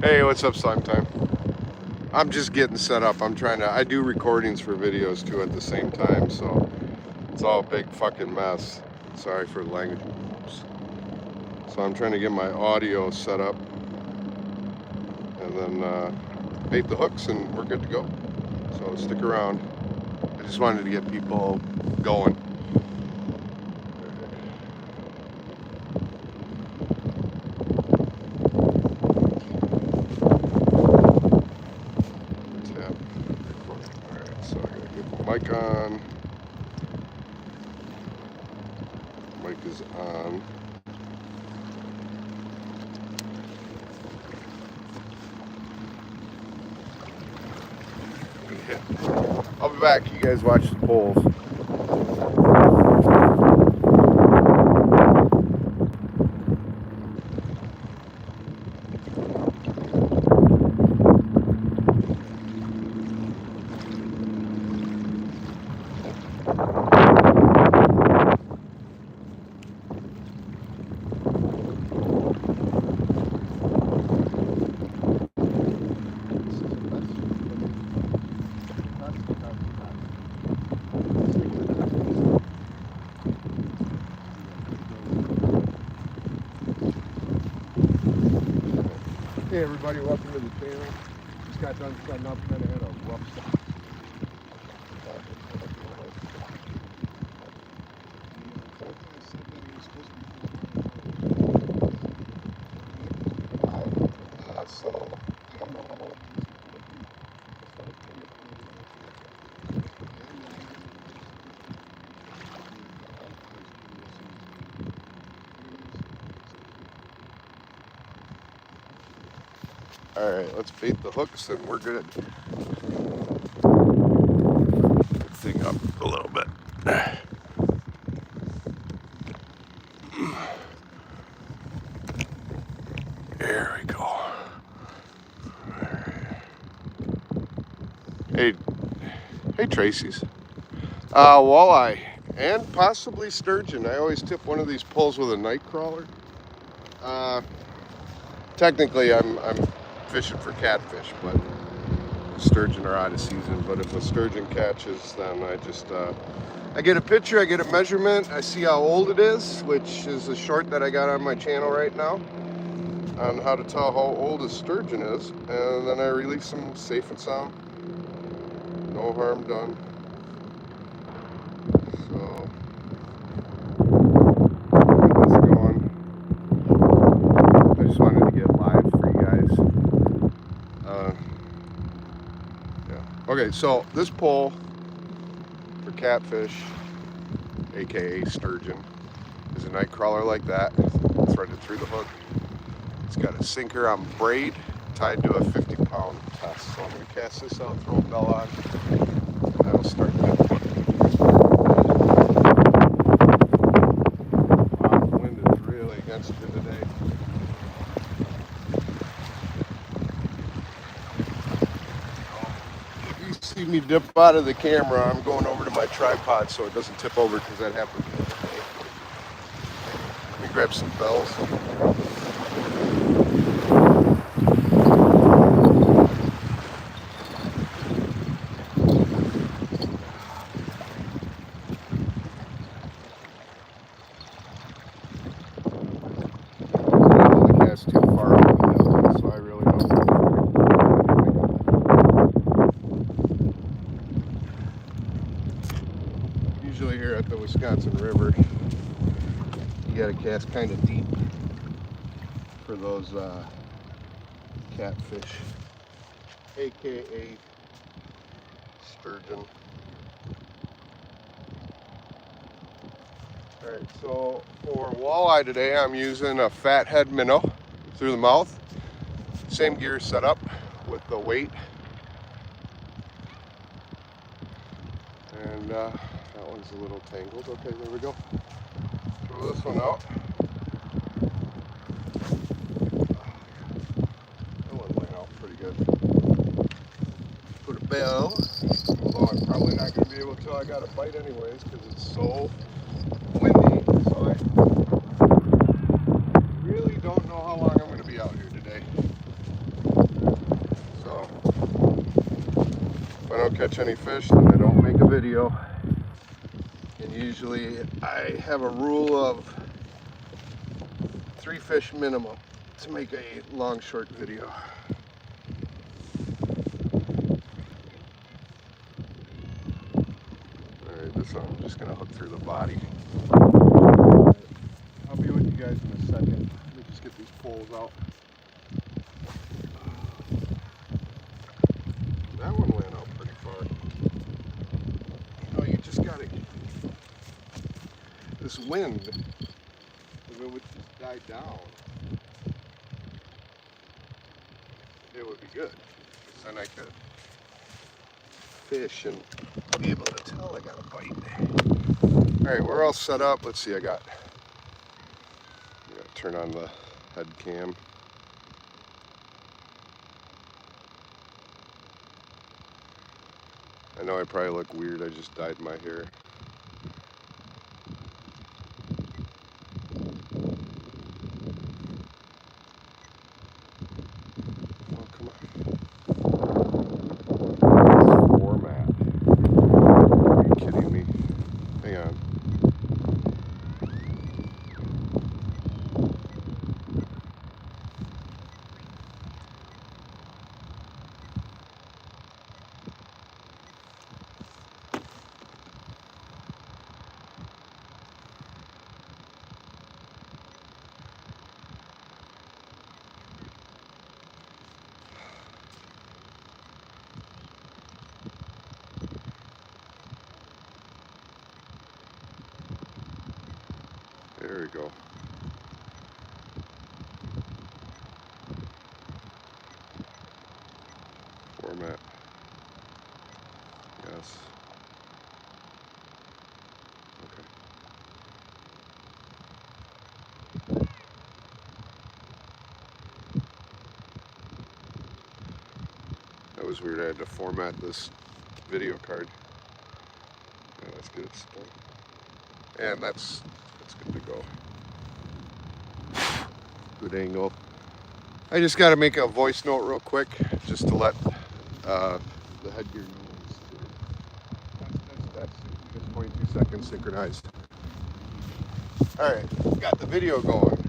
Hey, what's up, Slime Time? I'm just getting set up. I do recordings for videos too at the same time, so it's all a big fucking mess. Sorry for the language. Oops. So I'm trying to get my audio set up and then bait the hooks and we're good to go. So stick around. I just wanted to get people going. Tap, record. Alright, so I gotta get the mic on. Mic is on. I'll be back. You guys watch the polls. Hey everybody, welcome to the channel. Just got done setting up, kind of had a rough start. Alright, let's bait the hooks and we're good. Good thing up a little bit. There we go. Hey, hey Tracy's. Walleye and possibly sturgeon. I always tip one of these poles with a night crawler. Technically, I'm fishing for catfish, but sturgeon are out of season. But if a sturgeon catches, then I get a picture, I get a measurement, I see how old it is, which is a short that I got on my channel right now on how to tell how old a sturgeon is, and then I release them safe and sound. No harm done. So get this going. I just wanted to get live for you guys. Yeah. Okay, so this pole for catfish, aka sturgeon, is a night crawler like that, threaded through the hook. It's got a sinker on braid tied to a 50-pound test. So I'm going to cast this out, throw a bell on, and that'll start that hook. Wow, the wind is really against you today. If you see me dip out of the camera, I'm going over to my tripod so it doesn't tip over, because that happened the other day. Let me grab some bells. That's too far up the hill, so I really don't. Usually here at the Wisconsin River, you gotta cast kind of deep for those catfish, aka sturgeon. Alright, so for walleye today, I'm using a fathead minnow through the mouth. Same gear setup with the weight. And that one's a little tangled. Okay, there we go. Throw this one out. That one went out pretty good. Put a bell. Although I'm probably not going to be able to till I got a bite anyways, because it's so windy. So I really don't know how long I'm going to be out here today. don't catch any fish, then I don't make a video. And usually I have a rule of 3 fish minimum to make a long short video. Alright, this one I'm just gonna hook through the body. I'll be with you guys in a second. Let me just get these poles out. That one went out pretty far. You know, you just gotta, this wind, if it would just die down, it would be good. Because then I could fish and be able to tell I got a bite. Alright, we're all set up. Let's see, I gotta turn on the head cam. I know I probably look weird, I just dyed my hair. Oh, come on. Format. Are you kidding me? Hang on. There we go. Format. Yes. Okay. That was weird. I had to format this video card. Yeah, let's get it started. And that's good to go. Good angle. I just got to make a voice note real quick, just to let the headgear know. That's just 22 seconds synchronized. All right, got the video going.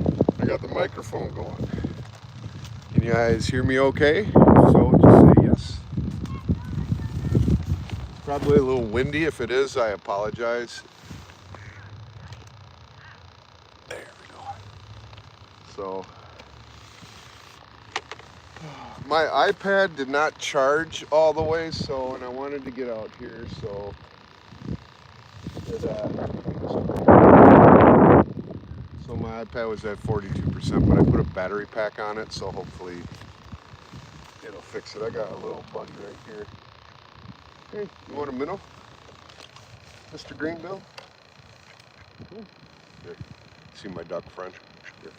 I got the microphone going. Can you guys hear me okay? So just say yes. Probably a little windy. If it is, I apologize. There we go. So my iPad did not charge all the way, so, and I wanted to get out here, so so my iPad was at 42%, but I put a battery pack on it, so hopefully it'll fix it. I got a little buddy right here. Hey, you want a minnow, Mr. Greenbill? Here. See my duck friend? Here.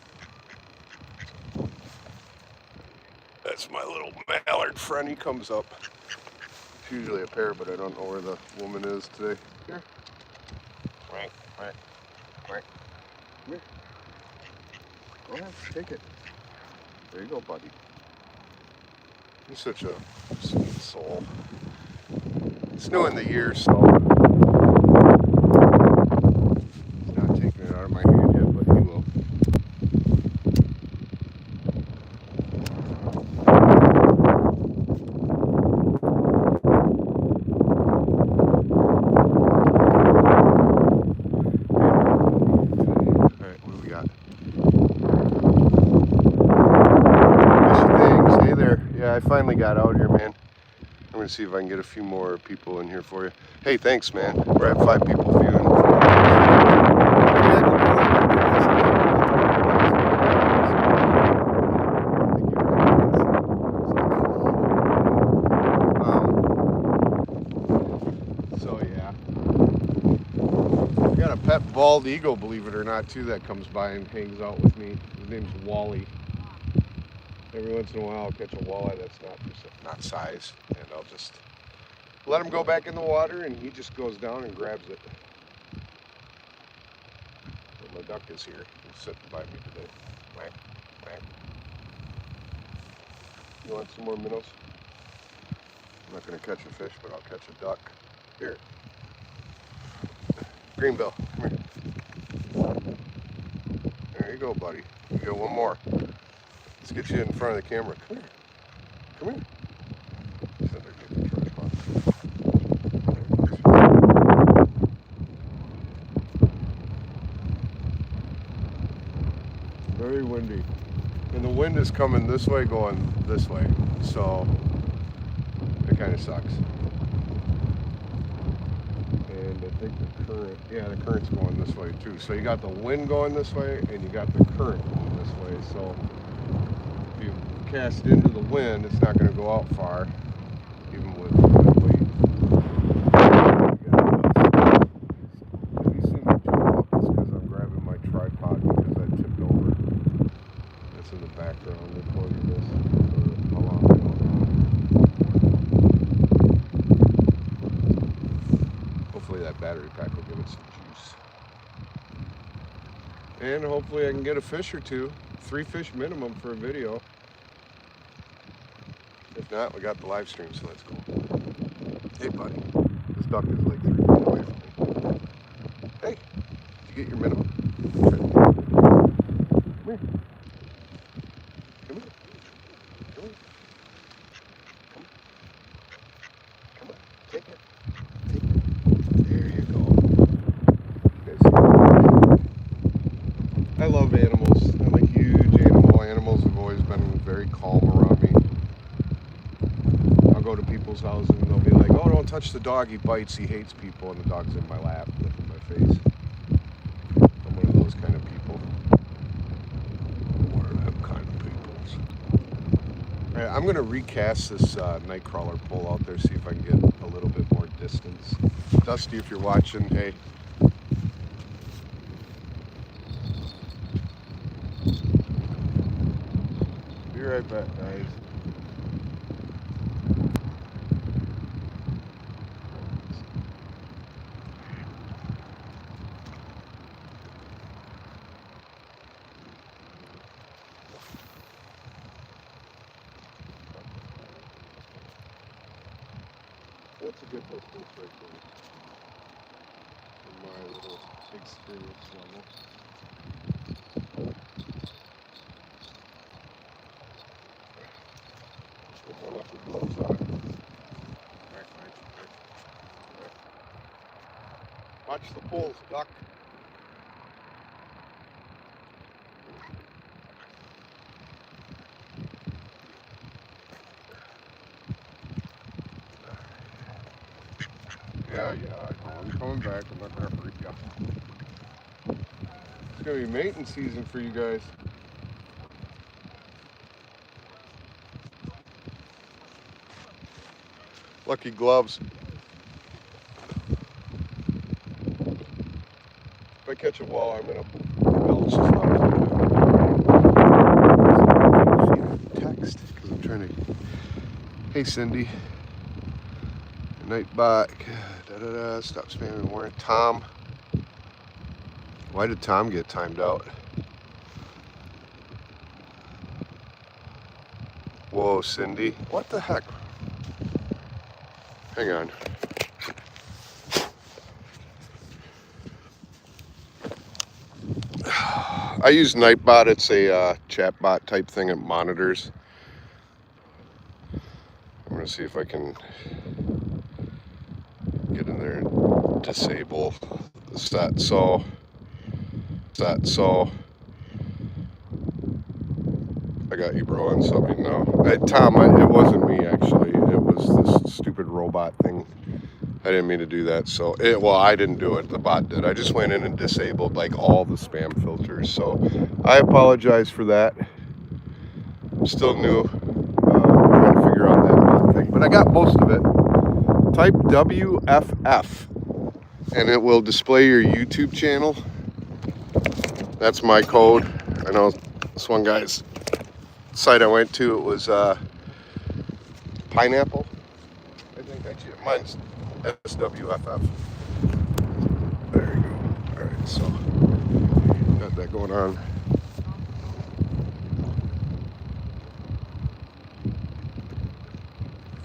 That's my little mallard friend. He comes up. It's usually a pair, but I don't know where the woman is today. Here. Right. Come here. Go ahead, take it. There you go, buddy. You're such a sweet soul. It's new in the year, so he's not taking it out of my hand yet, but he will. I finally got out here, man. I'm gonna see if I can get a few more people in here for you. Hey, thanks, man. We're at 5 people viewing. So yeah, I got a pet bald eagle, believe it or not, too, that comes by and hangs out with me. His name's Walleye. Every once in a while I'll catch a walleye that's not size, and I'll just let him go back in the water, and he just goes down and grabs it. But my duck is here. He's sitting by me today. Quack, quack. You want some more minnows? I'm not going to catch a fish, but I'll catch a duck. Here. Greenbill, come here. There you go, buddy. You got one more. Let's get you in front of the camera. Come here. Come here. He's underneath the tripod. Very windy. And the wind is coming this way, going this way. So it kind of sucks. And I think the current, yeah, the current's going this way too. So you got the wind going this way and you got the current going this way. So if you cast into the wind, it's not going to go out far, even with weight. If you see me jump up, it's because I'm grabbing my tripod because I tipped over. That's in the background recording this for how long I don't know. Hopefully that battery pack will give it some juice. And hopefully I can get a fish or two. 3 fish minimum for a video. If not, we got the live stream, so let's go. Hey, buddy. This duck is like 3 feet away from me. Hey, did you get your minimum? Come here. Come here. Come here. Come on. Take it. Take it. There you go. I love animals. I'm a huge animal. Animals have always been very calm around me. I'll go to people's houses and they'll be like, oh, don't touch the dog, he bites, he hates people, and the dog's in my lap, licking my face. I'm one of those kind of people. One of them kind of peoples. Alright, I'm going to recast this nightcrawler pole out there, see if I can get a little bit more distance. Dusty, if you're watching, hey. Be right back, guys. That's a good distance right there. From my little experience level. Watch the poles, duck. Yeah, I know. I'm coming back. I'm not going to hurt you. It's going to be mating season for you guys. Lucky gloves. If I catch a walleye, I'm going to belch as loud as I can. Text, because I'm trying to... Hey, Cindy. Night bot. Stop spamming more. Tom. Why did Tom get timed out? Whoa, Cindy. What the heck? Hang on. I use Nightbot. It's a chat bot type thing. It monitors. I'm going to see if I can get in there and disable the stat. So I got you, bro, on something now. Tom, it wasn't me, actually. It was this stupid robot thing. I didn't mean to do that. So, well, I didn't do it. The bot did. I just went in and disabled, like, all the spam filters. So, I apologize for that. I'm still new. Trying to figure out that bot thing. But I got most of it. Type WFF, and it will display your YouTube channel. That's my code. I know this one guy's site I went to, it was pineapple. I think actually mine's SWFF. There you go. All right, so got that going on.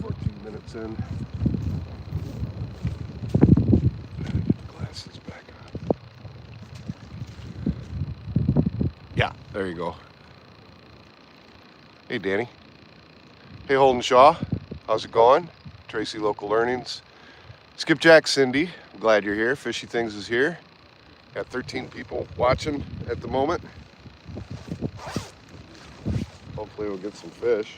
14 minutes in. Get the glasses back on. Yeah, there you go. Hey, Danny. Hey, Holden Shaw. How's it going? Tracy Local Learnings. Skipjack Cindy. I'm glad you're here. Fishy Things is here. Got 13 people watching at the moment. Hopefully we'll get some fish.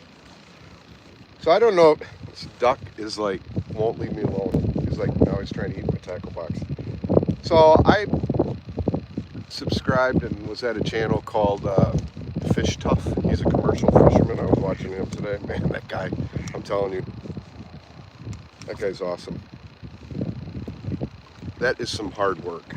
So I don't know, this duck is like, won't leave me alone. He's like, now he's trying to eat my tackle box. So I subscribed and was at a channel called Fish Tough. He's a commercial fisherman. I was watching him today. Man, that guy, I'm telling you, that guy's awesome. That is some hard work.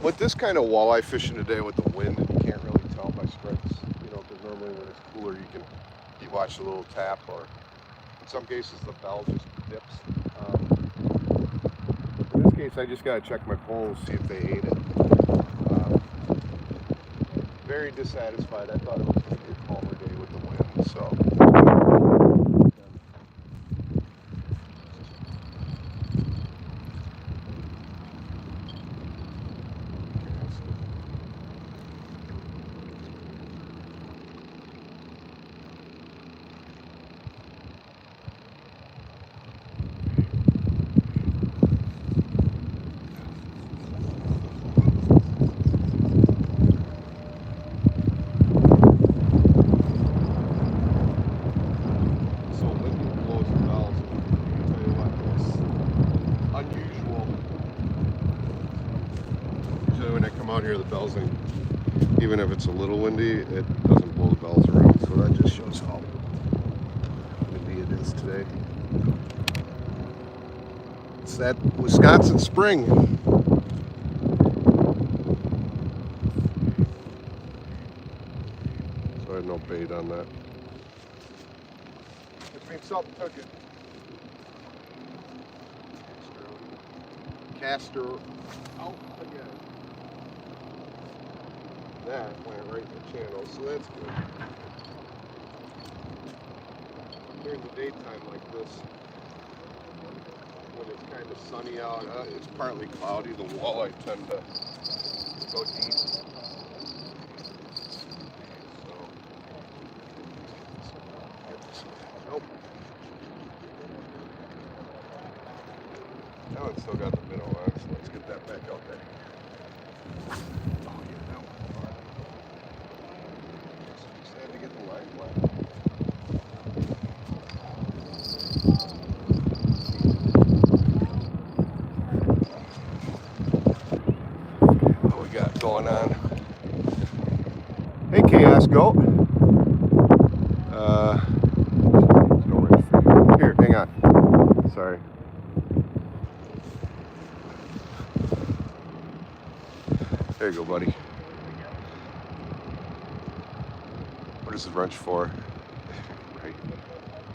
With this kind of walleye fishing today with the wind, you can't really tell by strikes, you know, because normally when it's cooler you watch the little tap, or in some cases the bell just dips. In this case I just got to check my poles, see if they ate it. Very dissatisfied. I thought it was going to be a calmer day with the wind, so. Out here, the bells, even if it's a little windy, it doesn't blow the bells around, so that just shows how windy it is today. It's that Wisconsin spring. So I had no bait on that, which means something took it. Caster out again. That went right in the channel, so that's good. During the daytime like this, when it's kind of sunny out, it's partly cloudy, the walleye tend to go deep. So, nope. That one's still got the minnow on, so let's get that back out there. What we got going on? Hey, Chaos Goat. Here, hang on. Sorry. There you go, buddy. What is the wrench for? Right.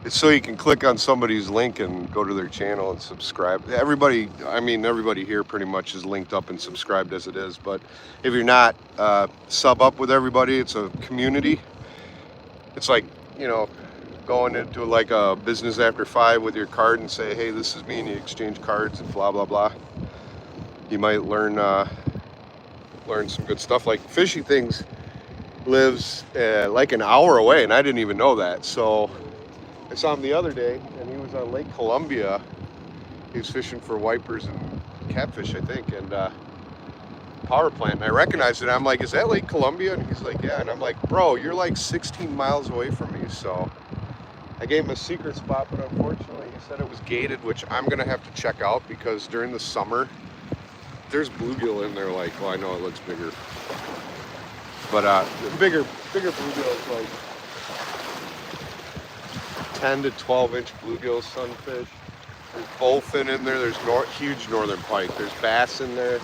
It's so you can click on somebody's link and go to their channel and subscribe. Everybody here pretty much is linked up and subscribed as it is, but if you're not, sub up with everybody. It's a community. It's like, you know, going into like a business after 5 with your card and say, hey, this is me, and you exchange cards and blah, blah, blah. You might learn some good stuff. Like Fishy Things lives like an hour away, and I didn't even know that. So I saw him the other day, and he was on Lake Columbia. He was fishing for wipers and catfish, I think, and power plant. And I recognized it. I'm like, is that Lake Columbia? And he's like, yeah. And I'm like, bro, you're like 16 miles away from me. So I gave him a secret spot, but unfortunately he said it was gated, which I'm gonna have to check out, because during the summer there's bluegill in there. Like, well, I know it looks bigger, but the bigger bluegill is like 10 to 12 inch bluegill, sunfish. There's bowfin in there. There's huge northern pike. There's bass in there,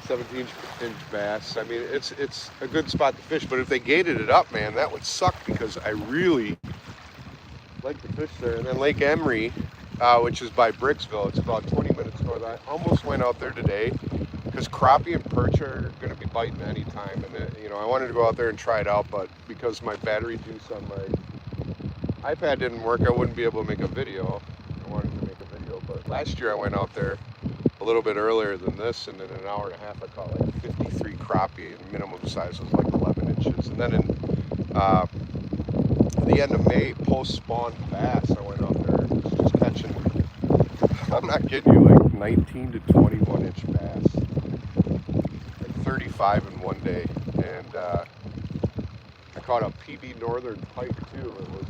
17-inch bass. I mean, it's a good spot to fish. But if they gated it up, man, that would suck, because I really like to fish there. And then Lake Emery, which is by Bricksville, it's about 20 minutes north. I almost went out there today, because crappie and perch are going to be biting anytime. And you know, I wanted to go out there and try it out, but because my battery juice on my iPad didn't work, I wouldn't be able to make a video. I wanted to make a video, but last year I went out there a little bit earlier than this, and in an hour and a half I caught like 53 crappie, and minimum size was like 11 inches. And then in the end of May, post-spawn bass, I went out there just catching, I'm not kidding you, like 19 to 21 inch bass, like 35 in one day. And I caught a PB Northern pike too. It was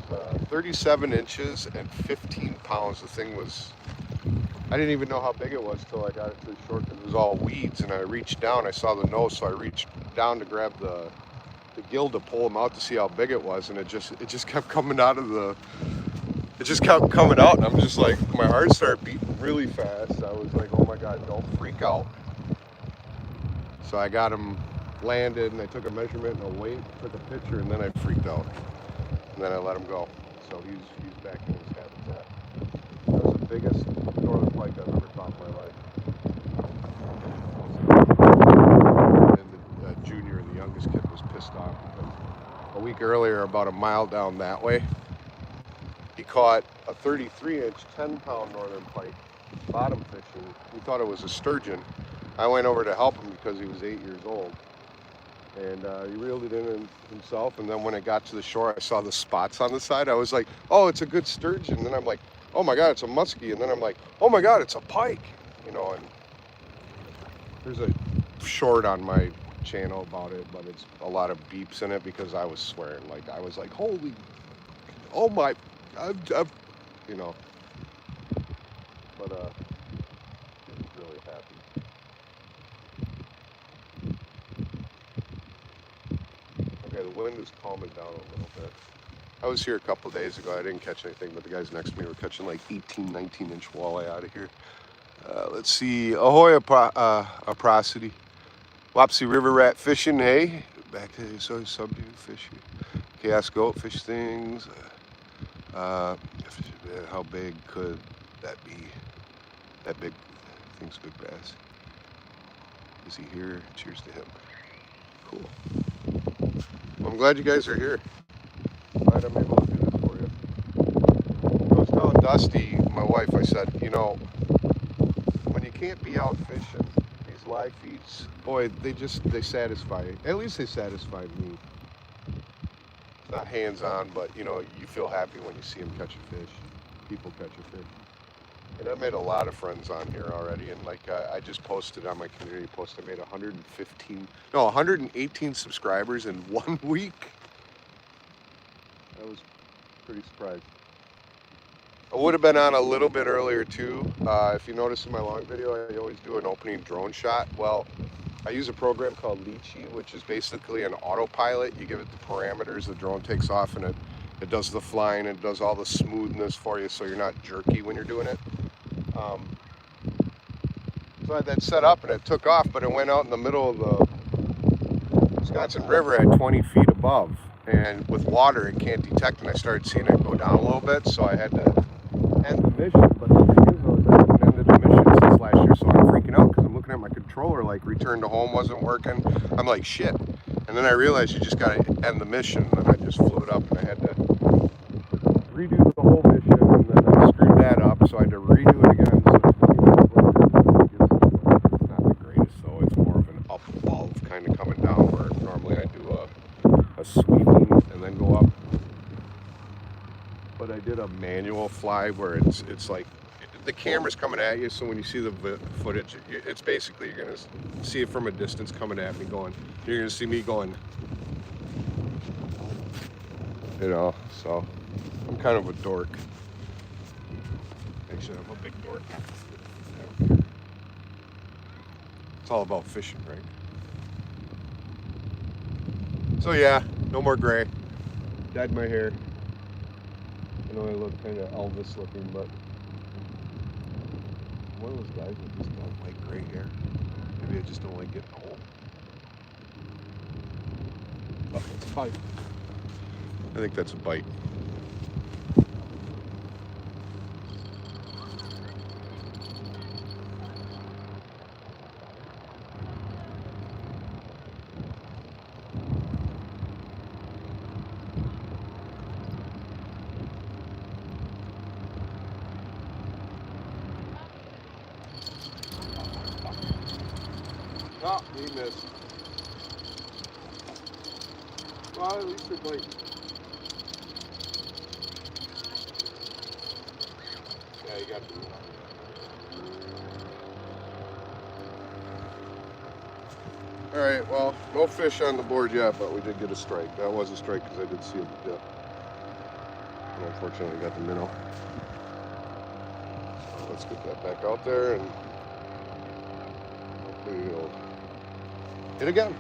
37 inches and 15 pounds. The thing was, I didn't even know how big it was till I got it to the shore because it was all weeds. And I reached down, I saw the nose, so I reached down to grab the gill to pull him out to see how big it was. And it just kept coming out of the, it just kept coming out. And I'm just like, my heart started beating really fast. I was like, oh my God, don't freak out. So I got him landed, and I took a measurement and a weight, took a picture, and then I freaked out. And then I let him go. So he's back in his habitat. That was the biggest northern pike I've ever caught in my life. And the junior, the youngest kid, was pissed off because a week earlier, about a mile down that way, he caught a 33-inch, 10-pound northern pike, bottom fishing. He thought it was a sturgeon. I went over to help him because he was 8 years old. And he reeled it in himself, and then when it got to the shore, I saw the spots on the side. I was like, oh, it's a good sturgeon. And then I'm like, oh my God, it's a muskie. And then I'm like, oh my God, it's a pike. You know, and there's a short on my channel about it, but it's a lot of beeps in it because I was swearing. Like, I was like, holy, oh my, I've you know. But he's really happy. Okay, the wind is calming down a little bit. I was here a couple days ago. I didn't catch anything, but the guys next to me were catching like 18, 19-inch walleye out of here. Let's see. Ahoy, aprosity. Wapsie river rat fishing. Hey, back to subdue fishing. Chaos goat fish things. How big could that be? That big thing's big bass. Is he here? Cheers to him. Cool. Well, I'm glad you guys are here. Glad I'm able to do this for you. I was telling Dusty, my wife, I said, you know, when you can't be out fishing, these live feeds, boy, they satisfy, at least they satisfy me. It's not hands-on, but, you know, you feel happy when you see them catch a fish, people catch a fish. And I made a lot of friends on here already, and like I just posted on my community post, I made 118 subscribers in 1 week. I was pretty surprised. I would have been on a little bit earlier too. If you notice in my long video, I always do an opening drone shot. Well, I use a program called Leechy, which is basically an autopilot. You give it the parameters, the drone takes off, and it does the flying, it does all the smoothness for you so you're not jerky when you're doing it. So I had that set up and it took off, but it went out in the middle of the Wisconsin River at 20 feet above. And with water, it can't detect, and I started seeing it go down a little bit, so I had to end the mission. But the thing is, though, is I haven't ended the mission since last year, so I'm freaking out because I'm looking at my controller, like return to home wasn't working. I'm like, shit. And then I realized you just got to end the mission, and then I just flew it up, and I had to redo the whole mission, and then I screwed that up, so I had to redo it again. So it's not the greatest, though. It's more of an up above kind of coming down, where normally I do a sweeping and then go up. But I did a manual fly where it's like the camera's coming at you, so when you see the footage, it's basically you're gonna see it from a distance coming at me going. You're gonna see me going, you know. So I'm kind of a dork. Actually, I'm a big dork. It's all about fishing, right? So yeah, no more gray. Dyed my hair. I know I look kind of Elvis looking, but one of those guys that just don't like gray hair. Maybe I just don't like getting old. Oh, it's a bite. I think that's a bite. Oh, he missed. Well, at least it like. Yeah, you got the. All right, well, no fish on the board yet, but we did get a strike. That was a strike because I did see a dip. And unfortunately, got the minnow. So let's get that back out there and hopefully it'll hit again.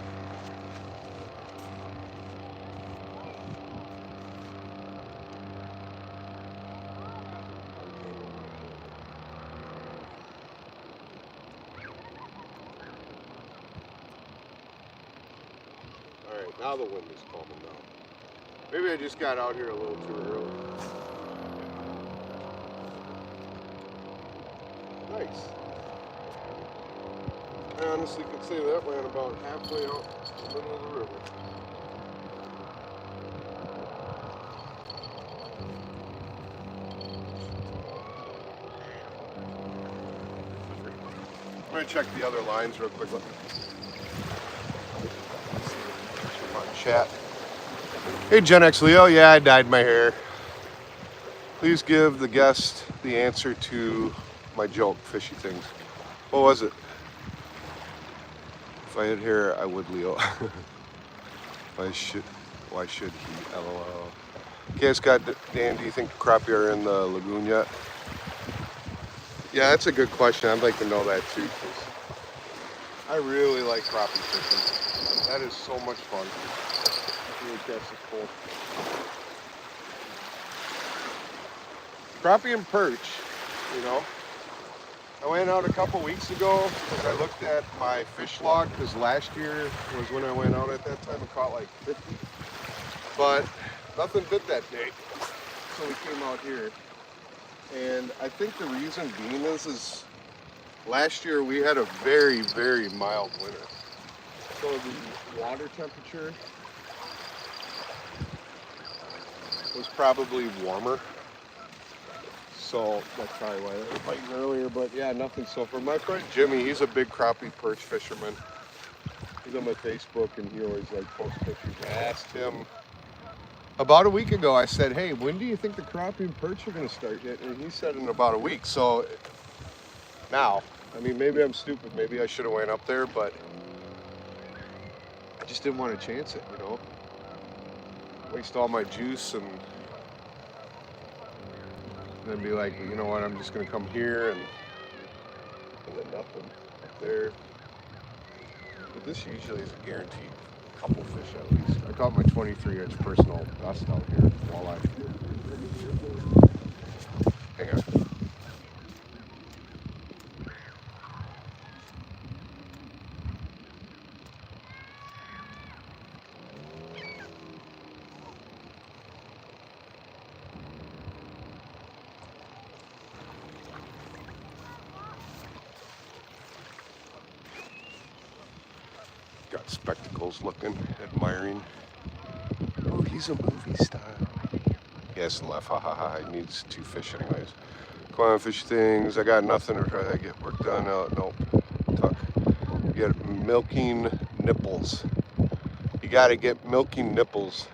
All right, now the wind is calming down. Maybe I just got out here a little too early. Nice. I honestly could say that ran about halfway out the middle of the river. I'm going to check the other lines real quick. Chat. Hey, Gen X Leo. Yeah, I dyed my hair. Please give the guest the answer to my joke, fishy things. What was it? If I had hair, I would, Leo. Why should he? LOL. Okay, Scott, Dan, do you think crappie are in the lagoon yet? Yeah, that's a good question. I'd like to know that too. I really like crappie fishing. That is so much fun. Really catch this pole. Crappie and perch, you know. I went out a couple weeks ago because I looked at my fish log because last year was when I went out at that time and caught like 50. But nothing bit that day. So we came out here. And I think the reason being is last year we had a very, very mild winter. So the water temperature was probably warmer. So that's probably why they were fighting earlier. But yeah, nothing so far. My friend Jimmy, he's a big crappie perch fisherman. He's on my Facebook and he always like posts pictures. I asked him about a week ago, I said, hey, when do you think the crappie and perch are going to start hitting? And he said in about a week. So now, I mean, maybe I'm stupid. Maybe I should have went up there, but I just didn't want to chance it, you know? Waste all my juice and then be like, you know what, I'm just going to come here and then nothing up there. But this usually is a guaranteed couple fish at least. I caught my 23-inch personal best out here, walleye. Hang on. Got spectacles looking, admiring. Oh, he's a movie star. Yes, left, ha ha ha. He needs 2 fish anyways. Clown fish things. I got nothing to try to get work done. Nope. Tuck. You got milking nipples. You got to get milking nipples.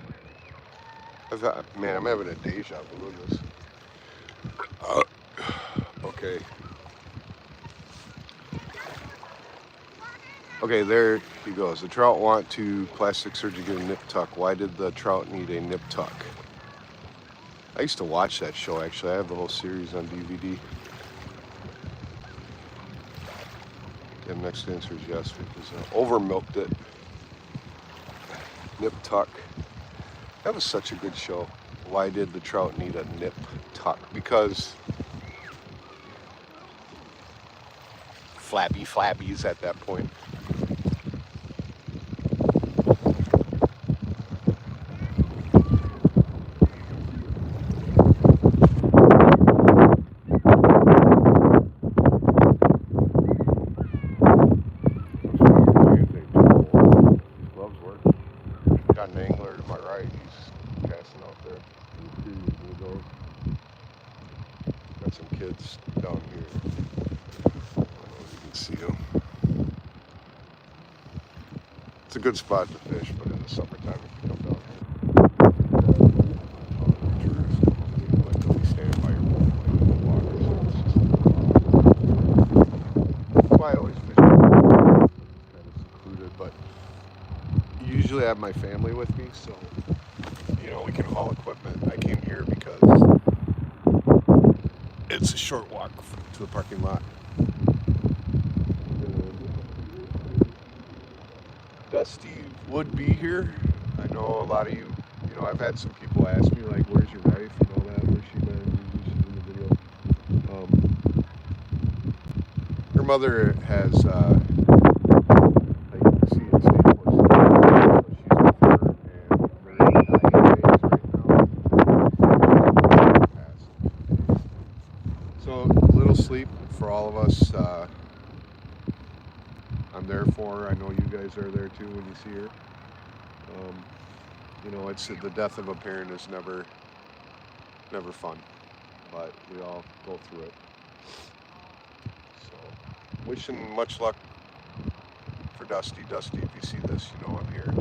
Man, I'm having a deja vu. Look at this. Okay. Okay, there he goes. The trout want to plastic surgery get a nip tuck. Why did the trout need a nip tuck? I used to watch that show, actually. I have the whole series on DVD. The next answer is yes, because I over-milked it. Nip tuck. That was such a good show. Why did the trout need a nip tuck? Because flabbies at that point. Got an angler to my right. He's casting out there. Got some kids down here. I don't know if you can see them. It's a good spot to fish, but in the summertime, if you come down here, tourists come up to you, like they'll be standing by your boat playing in the water. So it's just that's why I always fish. Kind of secluded, but usually I have my family with me, so we can haul equipment. I came here because it's a short walk to the parking lot. Dusty would be here. I know a lot of you. I've had some people ask me like, "Where's your wife?" and all that. Where's she been? She's in the video. Her mother has, like you can see, it's State Force. So she's with her, and we're in 90 days right now. So a little sleep for all of us. I'm there for her. I know you guys are there too when you see her. It's the death of a parent is never fun, but we all go through it. So, wishing much luck for Dusty. Dusty, if you see this, I'm here.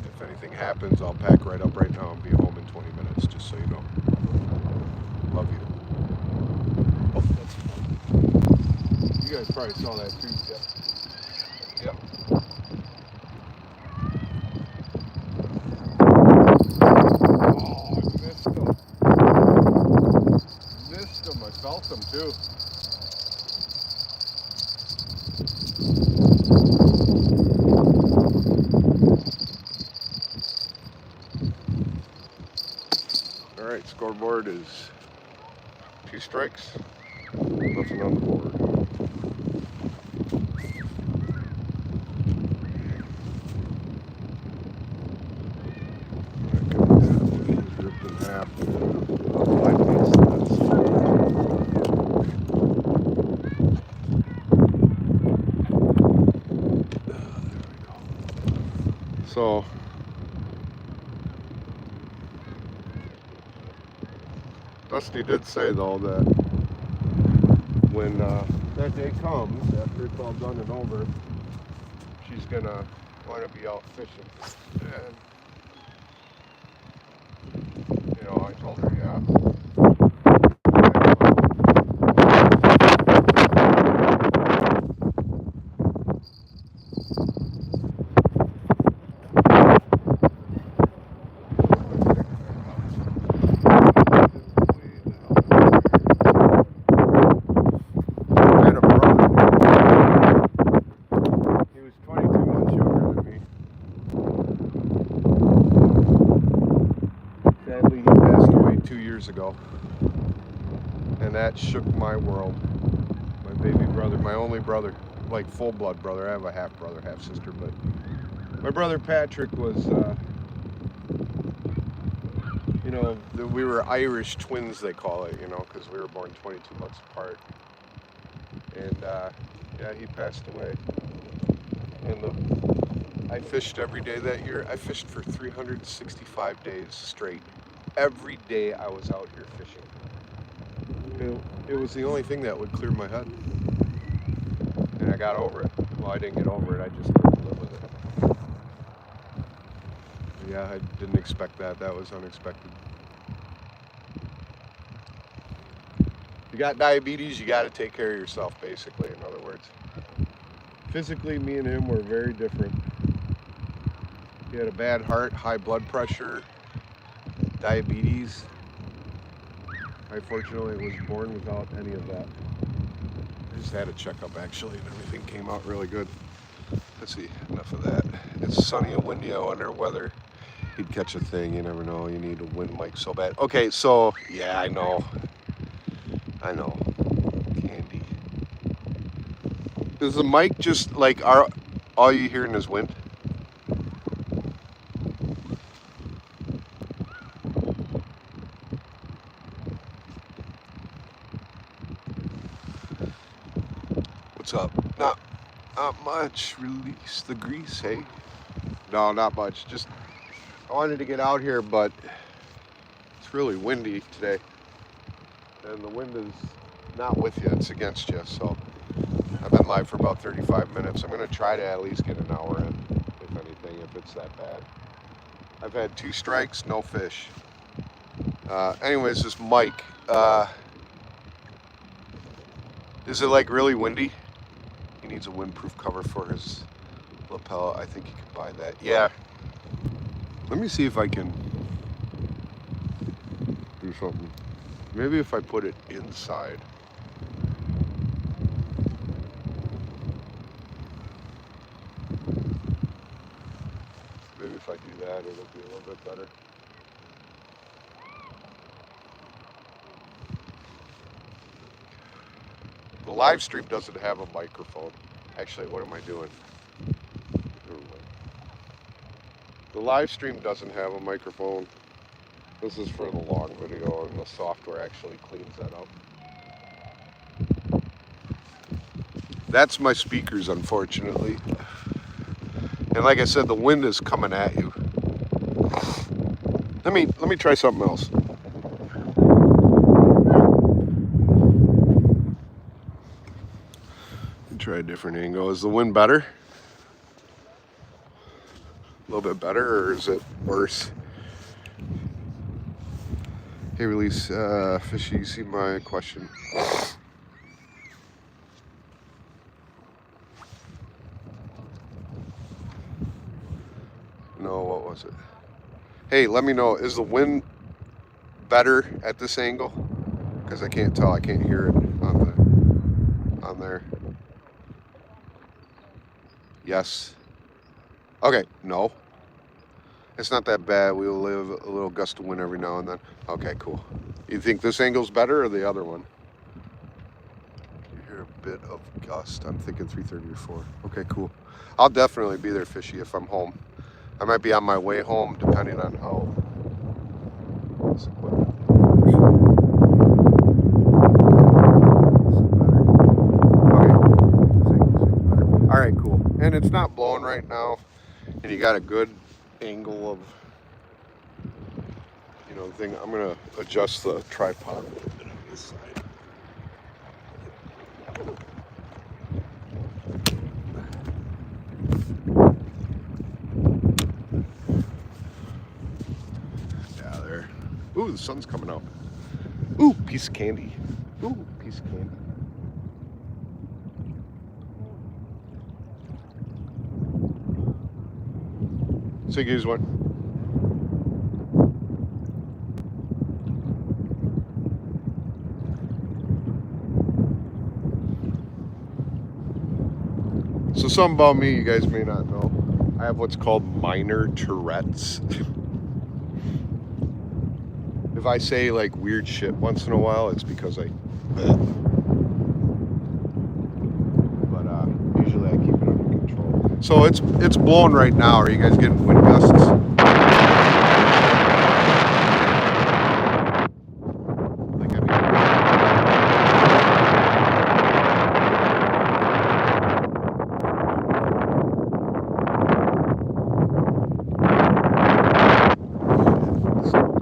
If anything happens, I'll pack right up right now and be home in 20 minutes, just so you know. Love you. Oh, that's fun. You guys probably saw that too. Yeah. Yep. I felt them too. All right, scoreboard is 2 strikes, nothing on the board. Ripped in half. So Dusty did say though that when that day comes, after it's all done and over, she's gonna want to be out fishing. And I told her, yeah. Ago, and that shook my world. My baby brother, my only brother, like full blood brother. I have a half brother, half sister, but my brother Patrick was, we were Irish twins, they call it, because we were born 22 months apart. And he passed away. And I fished every day that year. I fished for 365 days straight. Every day I was out here fishing. It was the only thing that would clear my head. And I got over it. Well, I didn't get over it, I just learned to live with it. Yeah, I didn't expect that. That was unexpected. You got diabetes, you got to take care of yourself, basically, in other words. Physically, me and him were very different. He had a bad heart, high blood pressure, diabetes. I fortunately was born without any of that. I just had a checkup actually, and everything came out really good. Let's see, enough of that. It's sunny and windy out under weather. He'd catch a thing, you never know. You need a wind mic so bad. Okay, so yeah, I know. Candy. Is the mic just like all you hearing is wind? What's up? Not much. Release the grease, hey? No, not much. Just I wanted to get out here, but it's really windy today. And the wind is not with you, it's against you. So I've been live for about 35 minutes. I'm going to try to at least get an hour in, if anything. it's that bad. I've had 2 strikes, no fish. Anyways, this Mike, is it like really windy? He needs a windproof cover for his lapel. I think he can buy that. Yeah. Let me see if I can do something. Maybe if I put it inside. Maybe if I do that, it'll be a little bit better. The live stream doesn't have a microphone. Actually, what am I doing? The live stream doesn't have a microphone. This is for the long video, and the software actually cleans that up. That's my speakers, unfortunately. And like I said, the wind is coming at you. Let me try something else. Try a different angle. Is the wind better? A little bit better, or is it worse? Hey, Release, Fishy, you see my question? No, what was it? Hey, let me know, is the wind better at this angle? Because I can't tell, I can't hear it on there. Yes. Okay, no. It's not that bad. We'll live a little gust of wind every now and then. Okay, cool. You think this angle's better or the other one? You hear a bit of gust. I'm thinking 3:30 or 4. Okay, cool. I'll definitely be there, Fishy, if I'm home. I might be on my way home, depending on how this equipment. Okay. All right, cool. And it's not blowing right now, and you got a good angle of, you know, thing. I'm gonna adjust the tripod a little bit on this side. Yeah, there. Ooh, the sun's coming out. Ooh, piece of candy. Ooh, piece of candy. So here's one. So something about me you guys may not know. I have what's called minor Tourette's. If I say like weird shit once in a while, it's because I usually I keep it under control. So it's blowing right now. Are you guys getting wind gusts? Like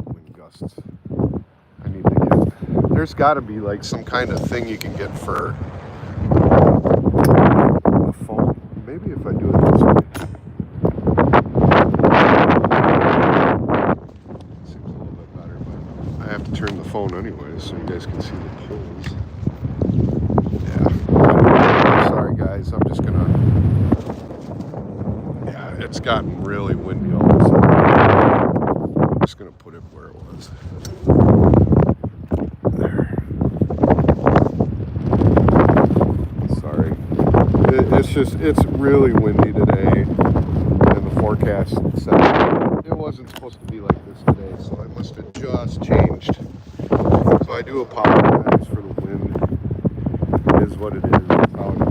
wind gusts. I need to get. There's got to be like some kind of thing you can get for the phone. Maybe if I do it this way. Seems a little bit better, but I have to turn the phone anyway so you guys can see the poles. Yeah. Sorry guys, I'm just gonna. Yeah, it's gotten really windy all of a sudden. I'm just gonna put it where it was. It's really windy today, and the forecast said it wasn't supposed to be like this today, so I must have just changed. So I do apologize for the wind. It is what it is. It's how it is.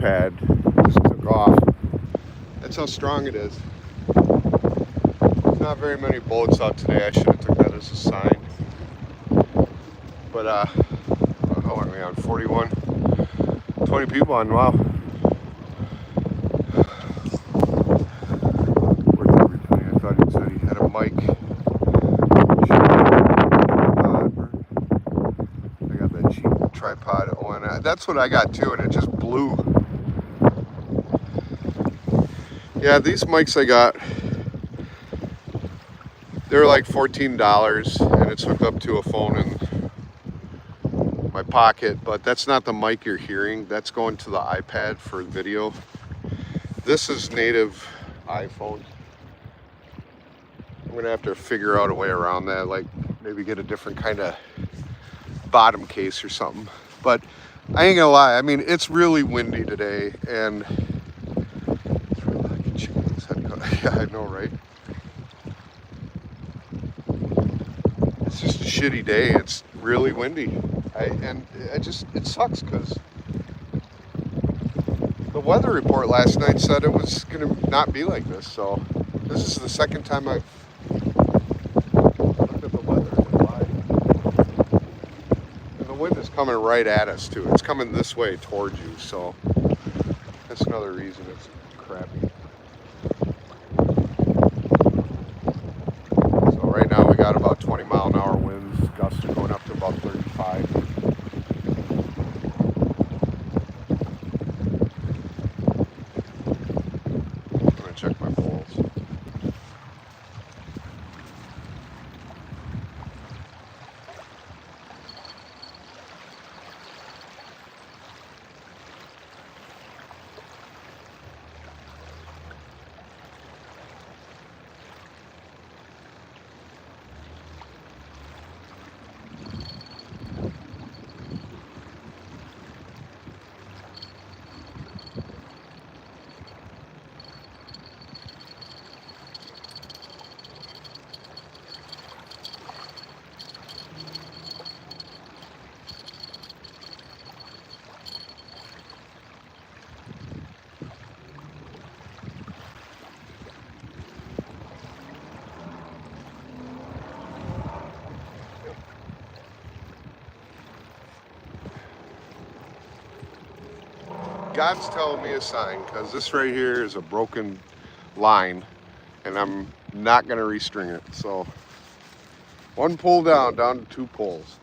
iPad just took off. That's how strong it is. There's not very many boats out today. I should have took that as a sign. But how are we on? 41, 20 people on. Wow. Where's everybody? I thought he said he had a mic. I got that cheap tripod. Oh, and that's what I got too, and it just blew. Yeah, these mics I got, they're like $14, and it's hooked up to a phone in my pocket, but that's not the mic you're hearing. That's going to the iPad for video. This is native iPhone. I'm gonna have to figure out a way around that, like maybe get a different kind of bottom case or something. But I ain't gonna lie, I mean, it's really windy today, and yeah, I know, right? It's just a shitty day. It's really windy. It sucks because the weather report last night said it was gonna not be like this. So this is the second time I've looked at the weather and the wind is coming right at us too. It's coming this way towards you, so that's another reason it's crappy. Right now we got about 20-mile-an-hour winds, gusts are going up to about 35. I'm gonna check my poles. God's telling me a sign, because this right here is a broken line and I'm not going to restring it. So one pole down to 2 poles,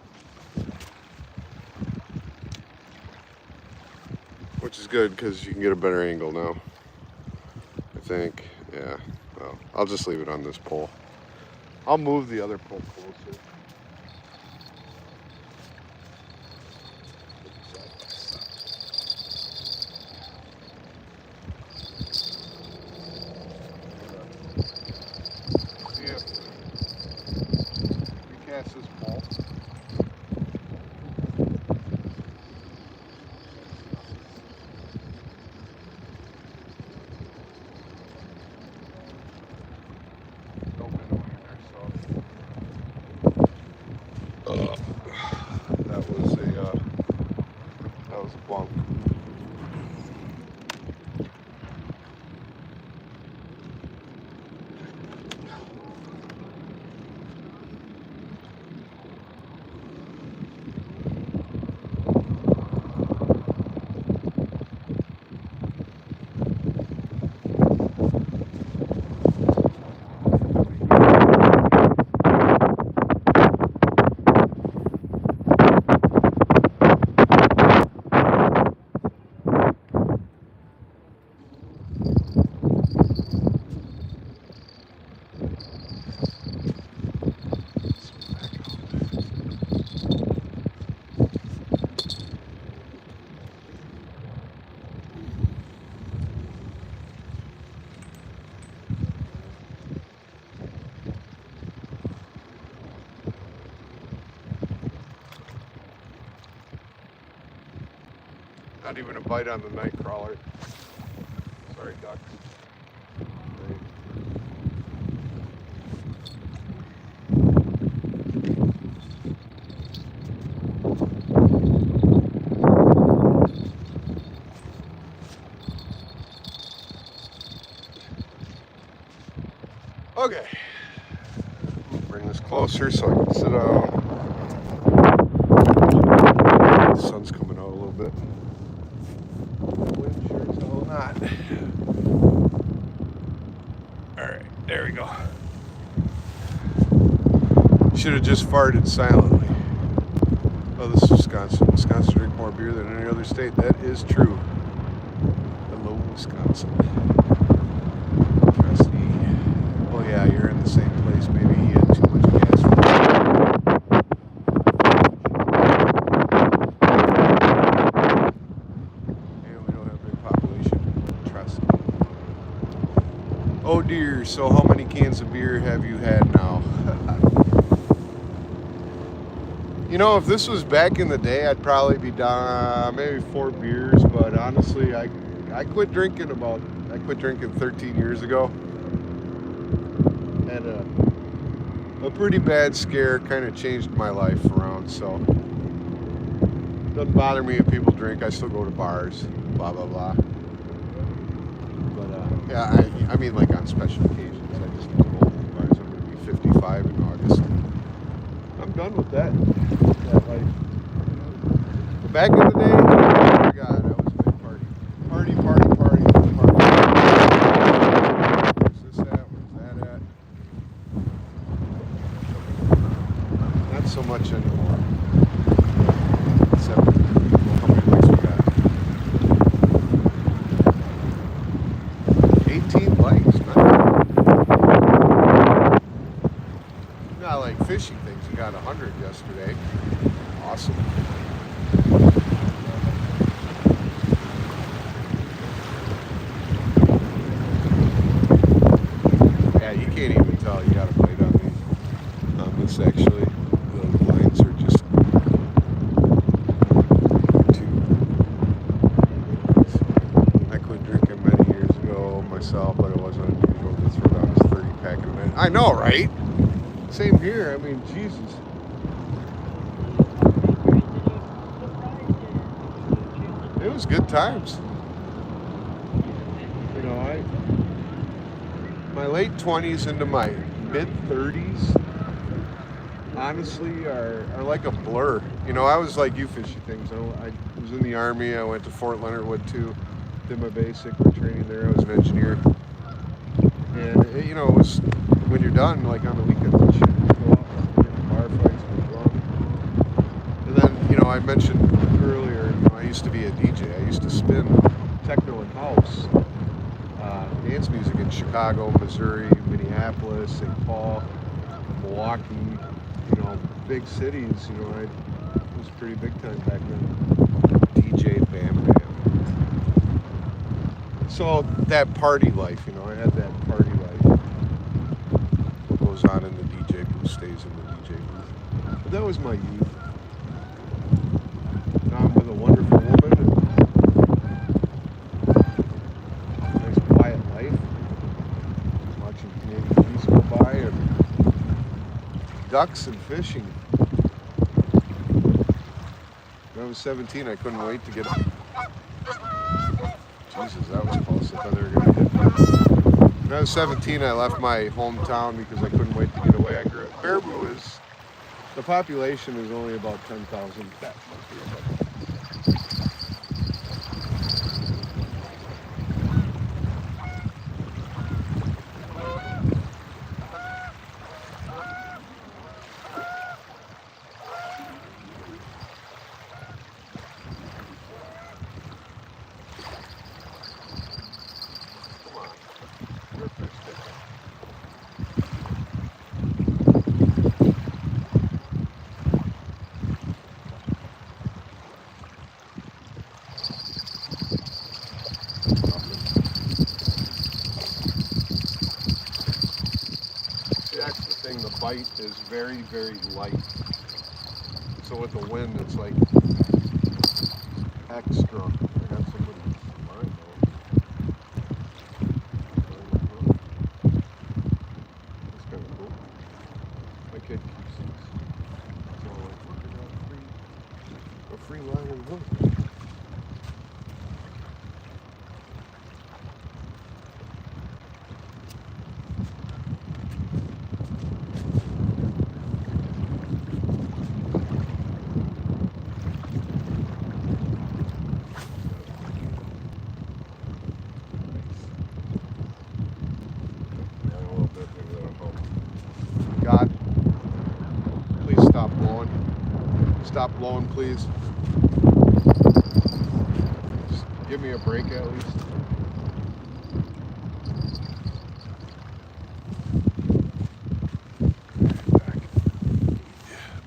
which is good because you can get a better angle now, I think. Yeah, well, I'll just leave it on this pole. I'll move the other pole closer. Recast this pole. That was a bunk. Not even a bite on the night crawler. Sorry, ducks. Okay. Bring this closer so I can sit down. The sun's coming out a little bit. Wind sure as hell not. Alright, there we go. Should have just farted silently. Oh, this is Wisconsin. Wisconsin drink more beer than any other state. That is true. Hello, Wisconsin. Trustee. Oh yeah, you're in the same place. Maybe he had too much gas. And we don't have a big population. Trust me. Oh dear, so how many cans of beer have you had now? You know, if this was back in the day, I'd probably be down maybe 4 beers, but honestly, I quit drinking 13 years ago. Had a pretty bad scare, kind of changed my life around, so it doesn't bother me if people drink. I still go to bars, blah, blah, blah. But yeah, I mean like on special occasions. I just don't go to bars. I'm going to be 55 in August. I'm done with that life. But back in the day, oh my God, that was a big party. Party. Where's this at? Where's that at? Not so much anymore. Except, well, how many likes we got? 18 likes. Not like fishing things. You got 100 yesterday. Awesome. Yeah, you can't even tell. You got a bite on me. This actually, the lines are just too. I quit drinking many years ago myself, but it wasn't unusual to throw down this 30 pack in a minute. I know, right? Same here. I mean, Jesus. It was good times. You know, my late 20s into my mid 30s, honestly, are like a blur. You know, I was like you, fishy things. I was in the Army. I went to Fort Leonard Wood too. Did my basic training there. I was an engineer. And, it was, when you're done, like on the weekends and shit, you go out and get in bar fights and drunk. And then, I mentioned earlier, I used to be a DJ. I used to spin techno and house dance music in Chicago, Missouri, Minneapolis, St. Paul, Milwaukee, big cities. It was pretty big time back then. DJ Bam Bam. So that party life, I had that party life. What goes on in the DJ booth stays in the DJ booth. But that was my youth. Now I'm with a wonderful woman and a nice quiet life. Watching Canadian geese go by and ducks and fishing. When I was 17, I couldn't wait to get up. Jesus, that was close. I thought they were going to hit me. When I was 17, I left my hometown because I couldn't wait to get away. I grew up. Baraboo the population is only about 10,000. That must be about. The bite is very, very light. So with the wind, it's like extra. I got somebody mine though. That's kind of cool. My kid keeps these. So I'm like, look, I got a free line and hook. stop blowing, please? Just give me a break at least.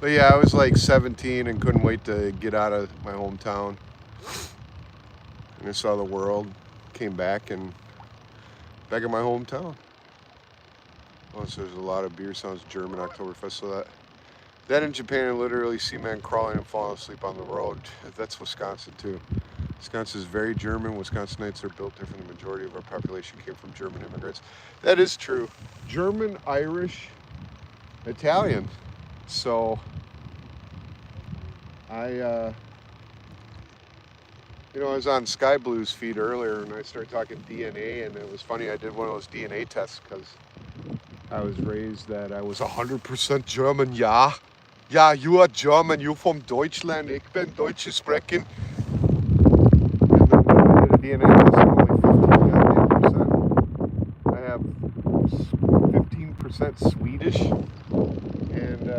But yeah, I was like 17 and couldn't wait to get out of my hometown. And I saw the world, came back and back in my hometown. Oh, so there's a lot of beer sounds, German Oktoberfest, so that in Japan I literally see men crawling and falling asleep on the road. That's Wisconsin too. Wisconsin is very German. Wisconsinites are built different. The majority of our population came from German immigrants. That is true. German, Irish, Italian. So I was on Sky Blue's feed earlier and I started talking DNA, and it was funny. I did one of those DNA tests because I was raised that I was 100% German. Ja, ja, you are German. You from Deutschland. Ich bin Deutsch sprechen. And then I did a DNA test and only 15%. I have 15% Swedish and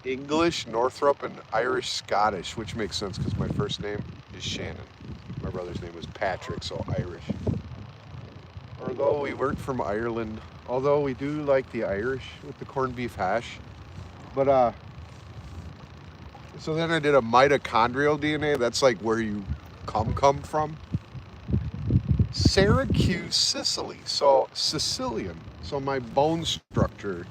English, Northrop, and Irish Scottish, which makes sense because my first name is Shannon. My brother's name was Patrick, so Irish. Although we weren't from Ireland, although we do like the Irish with the corned beef hash. But so then I did a mitochondrial DNA. That's like where you come from. Syracuse, Sicily. So Sicilian. So my bone structure,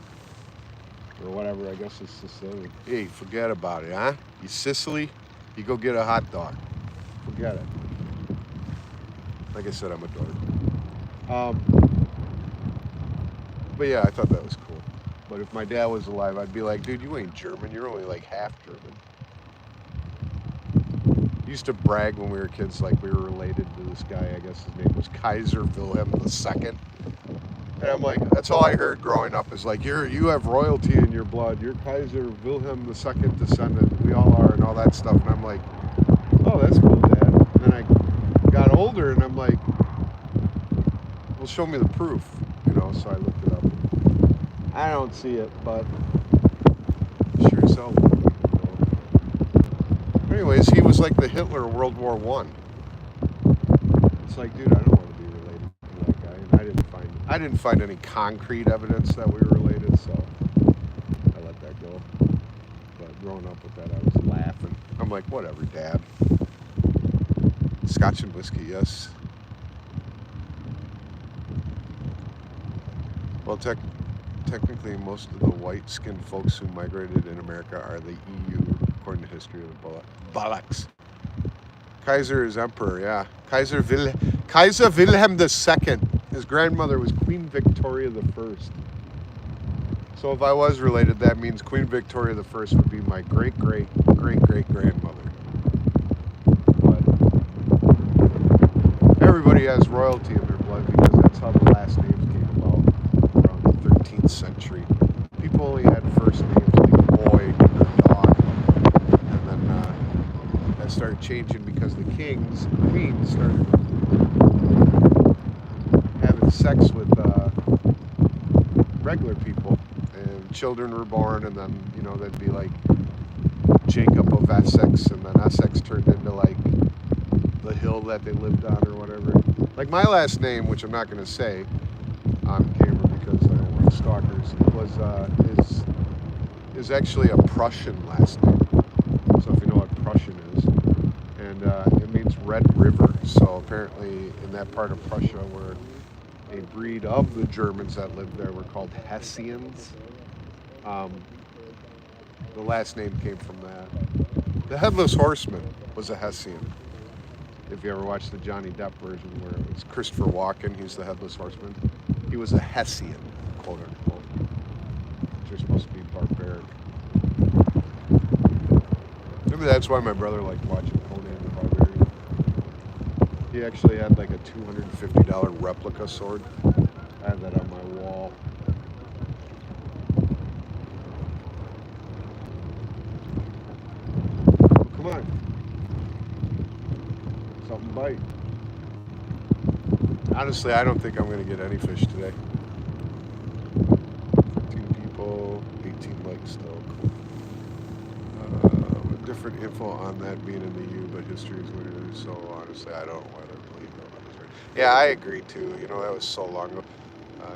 or whatever, I guess is Sicilian. Hey, forget about it, huh? You Sicily, you go get a hot dog. Forget it. Like I said, I'm a dork. But yeah, I thought that was cool. But if my dad was alive, I'd be like, dude, you ain't German. You're only like half German. He used to brag when we were kids, like we were related to this guy. I guess his name was Kaiser Wilhelm II. And I'm like, that's all I heard growing up is like, you have royalty in your blood. You're Kaiser Wilhelm II descendant. We all are, and all that stuff. And I'm like, oh, that's cool, Dad. And then I got older, and I'm like, well, show me the proof, So I looked it up. I don't see it, but sure as hell. Anyways, he was like the Hitler of World War I. It's like, dude, I don't want to be related to that guy, and I didn't find any concrete evidence that we were related, so I let that go. But growing up with that, I was laughing. I'm like, whatever, Dad. Scotch and whiskey, yes. Well, technically, most of the white-skinned folks who migrated in America are the EU, according to history of the Bollocks. Kaiser is emperor, yeah. Kaiser Wilhelm II. His grandmother was Queen Victoria I. So if I was related, that means Queen Victoria I would be my great-great-great-great-grandmother. But everybody has royalty in their blood because that's how the last names came about around the 13th century. People only had first names like boy or dog. And then that started changing because the kings and queens started having sex with regular people, and children were born, and then they'd be like Jacob of Essex, and then Essex turned into like the hill that they lived on or whatever. Like my last name, which I'm not going to say on camera because I don't like stalkers, is actually a Prussian last name. So if you know what Prussian is, and it means Red River. So apparently in that part of Prussia where a breed of the Germans that lived there were called Hessians. The last name came from that. The Headless Horseman was a Hessian. If you ever watched the Johnny Depp version where it was Christopher Walken, he's the Headless Horseman. He was a Hessian, quote unquote. Which are supposed to be barbaric. Maybe that's why my brother liked watching Conan the Barbarian. He actually had like a $250 replica sword. I have that on my wall. Oh, come on. Something bite. Honestly, I don't think I'm going to get any fish today. 15 people, 18 likes still. Cool. Different info on that being in the U, but history is what it is. So honestly, I don't know whether to believe it or not. Yeah, I agree too. You know, that was so long ago.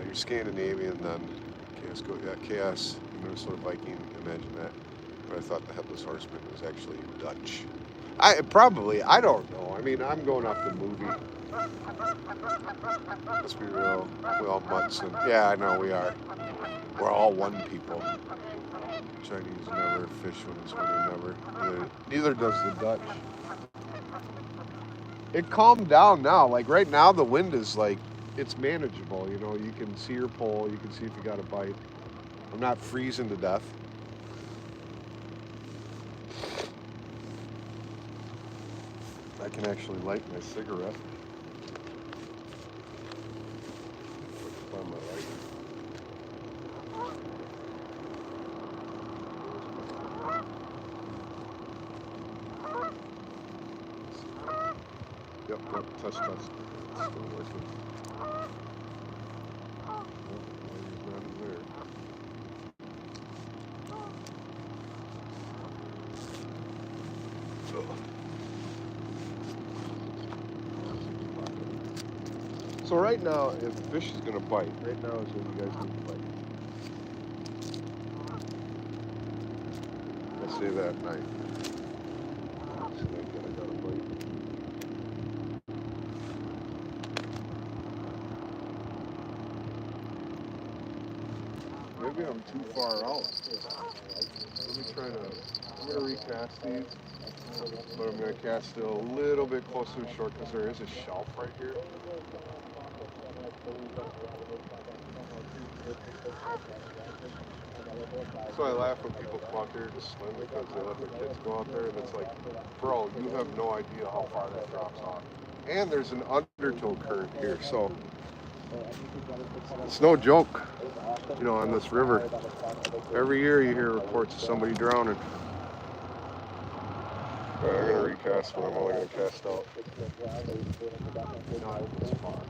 You're Scandinavian, then Chaos go, yeah, Chaos, Minnesota Viking. Imagine that. But I thought the Headless Horseman was actually Dutch. I don't know. I mean, I'm going off the movie. Let's be real. We all mutts and yeah, I know we are. We're all one people. Chinese never, fish when it's winter never. Neither does the Dutch. It calmed down now. Like right now, the wind is like it's manageable. You know, you can see your pole. You can see if you got a bite. I'm not freezing to death. I can actually light my cigarette. Find my light. Yep, test. Still working. He's not in there. So right now, if the fish is gonna bite, right now is when you guys need to bite. I say that at night. Snake that I gotta bite. Maybe I'm too far out. Let me try to. I'm gonna recast these, but I'm gonna cast it a little bit closer to shore because there is a shelf right here. So I laugh when people come out there to swim because they let their kids go out there, and it's like, bro, you have no idea how far that drops off. And there's an undertow current here, so it's no joke. You know, on this river, every year you hear reports of somebody drowning. I'm gonna recast, but I'm only gonna cast out. Not this far.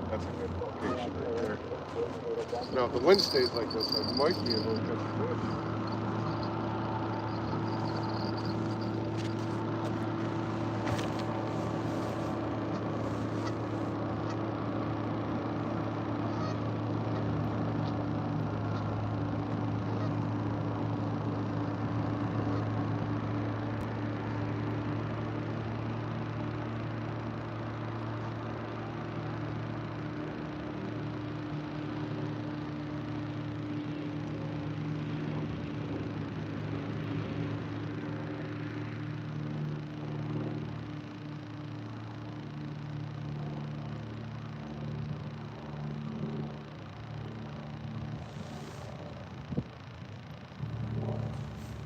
That's a good location right there. Now, if the wind stays like this, I might be able to catch a fish.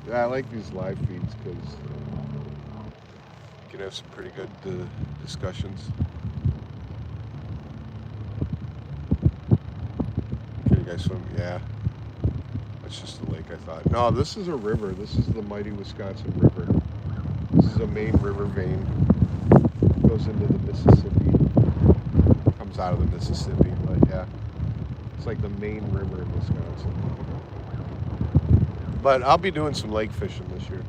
Yeah, I like these live feeds because you can have some pretty good discussions. Can you guys swim? Yeah. That's just a lake, I thought. No, this is a river. This is the mighty Wisconsin River. This is a main river vein. Goes into the Mississippi. Comes out of the Mississippi, but yeah. It's like the main river in Wisconsin. But I'll be doing some lake fishing this year.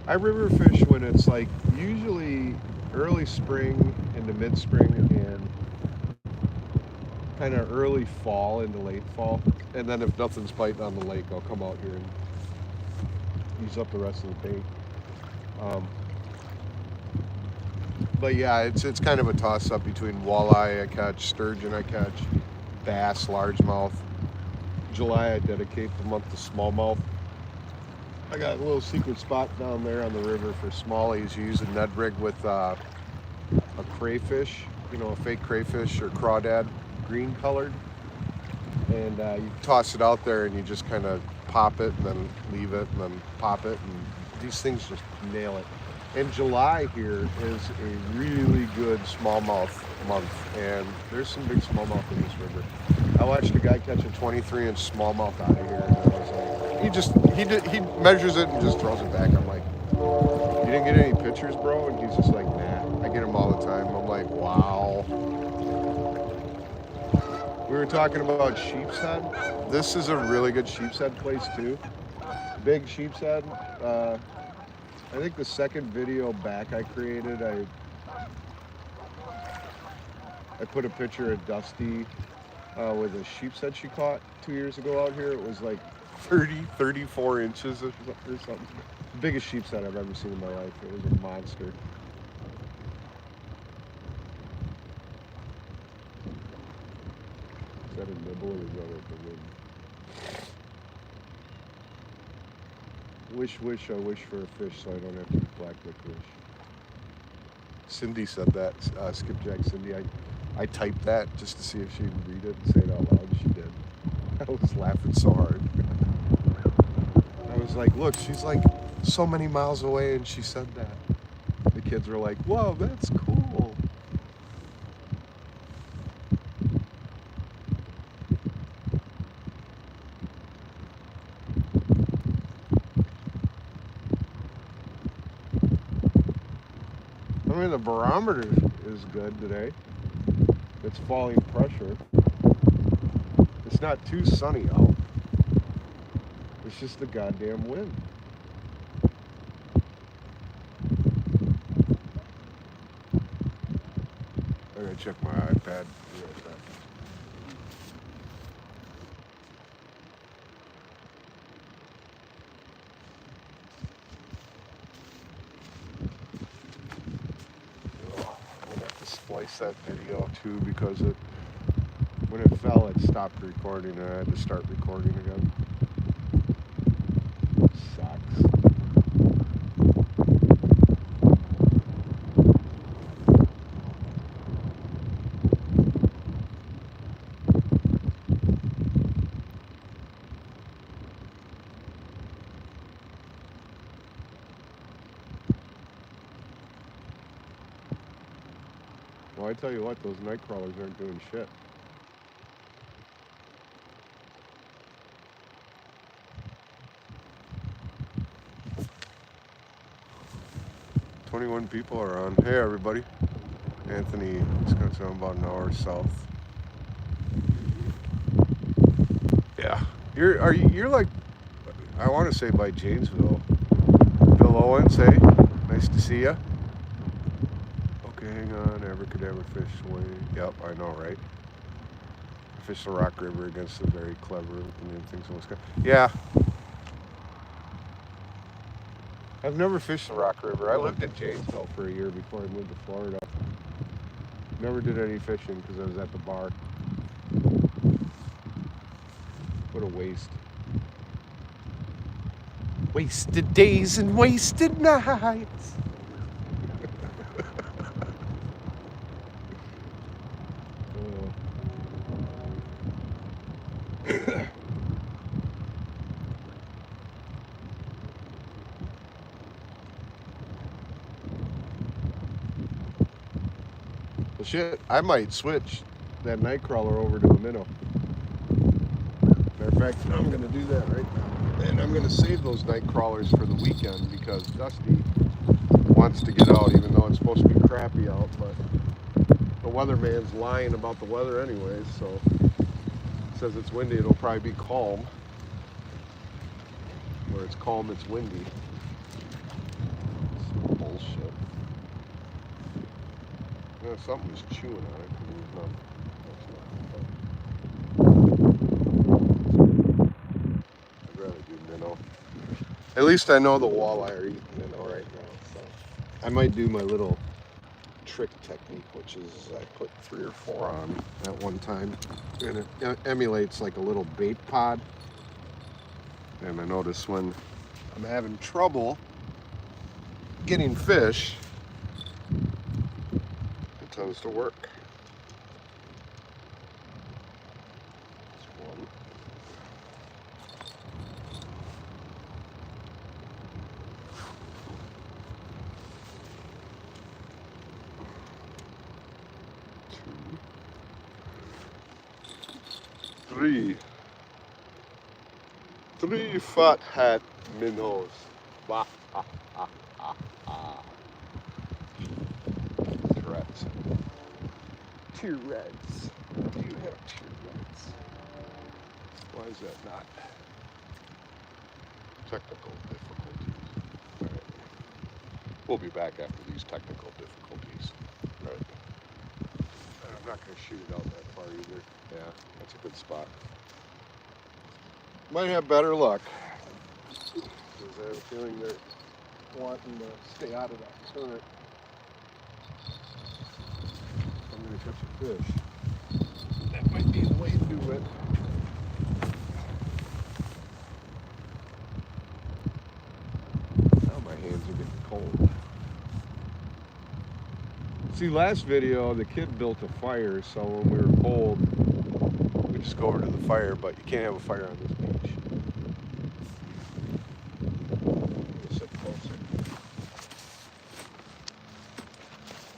I river fish when it's like usually early spring into mid-spring and kind of early fall into late fall. And then if nothing's biting on the lake, I'll come out here and use up the rest of the bait. But yeah, it's kind of a toss-up between walleye I catch, sturgeon I catch, bass, largemouth. July I dedicate the month to smallmouth. I got a little secret spot down there on the river for smallies. You use a Ned rig with a crayfish, you know, a fake crayfish or crawdad, green colored. And you toss it out there and you just kind of pop it and then leave it and then pop it. And these things just nail it. And July here is a really good smallmouth month. And there's some big smallmouth in this river. I watched a guy catch a 23-inch smallmouth out of here. And I was like, he measures it and just throws it back. I'm like, you didn't get any pictures, bro? And he's just like, nah. I get them all the time. I'm like, wow. We were talking about sheep's head. This is a really good sheep's head place too. Big sheep's head. I think the second video back I created, I put a picture of Dusty with a sheep's head she caught 2 years ago out here. It was like 34 inches or something. The biggest sheep's head I've ever seen in my life. It was a monster. Is that a nibble or is that a balloon? Wish, I wish for a fish so I don't have to eat black licorice. Cindy said that, Skipjack Cindy. I typed that just to see if she'd read it and say it out loud. She did. I was laughing so hard. I was like, look, she's like so many miles away and she said that. The kids were like, whoa, that's cool. I mean, the barometer is good today. It's falling pressure. It's not too sunny out. It's just the goddamn wind. I gotta check my iPad. Splice that video too because when it fell it stopped recording and I had to start recording again. Sucks. Well, I tell you what, those night crawlers aren't doing shit. "21 people are on." Hey, everybody. Anthony is going to about an hour south. Yeah, you're like, I want to say by Janesville. Bill Owens, hey, nice to see ya. Okay, hang on. Abracadabra fish away. Yep, I know, right? I fished the Rock River against the very clever Indian things in Wisconsin. Yeah. I've never fished the Rock River. I lived in Janesville for a year before I moved to Florida. Never did any fishing because I was at the bar. What a waste. Wasted days and wasted nights. Well, shit, I might switch that night crawler over to a minnow. Matter of fact, I'm going to do that right now. And I'm going to save those night crawlers for the weekend because Dusty wants to get out, even though it's supposed to be crappy out. But the weatherman's lying about the weather anyways, so says it's windy. It'll probably be calm. Where it's calm, it's windy. Some bullshit. Yeah, something was chewing on it. I'd rather do minnow. At least I know the walleye are eating minnow right now. So I might do my little trick technique, which is I put 3 or 4 on at one time, and it emulates like a little bait pod. And I notice when I'm having trouble getting fish, it tends to work. That's one. Two. 3 fat hat minnows. Bah, ah, ah, ah, ah. Tourette's. Tourette's. Do you have Tourette's? Why is that not? Technical difficulties. All right. We'll be back after these technical difficulties. All right. I'm not going to shoot it out that far either. Yeah, that's a good spot. Might have better luck. Because I have a feeling they're wanting to stay out of that current. I'm going to catch a fish. That might be the way to do it. Now my hands are getting cold. See, last video, the kid built a fire, so when we were cold, we just go over to the fire, but you can't have a fire on this beach. Sit closer.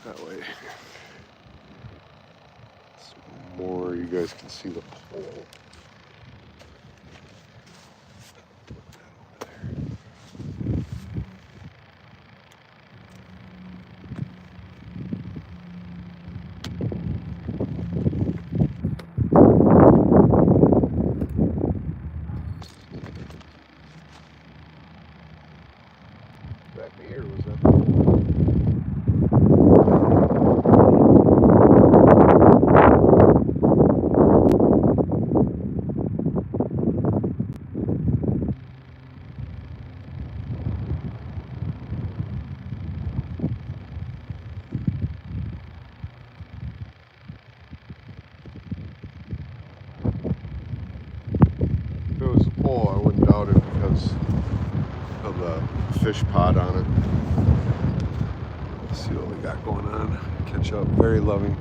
That way. Some more, you guys can see the pole. Back here, was that the If it was a pole, I wouldn't doubt it because of the fish pod on it. Let's see what we got going on. Catch up. Very loving.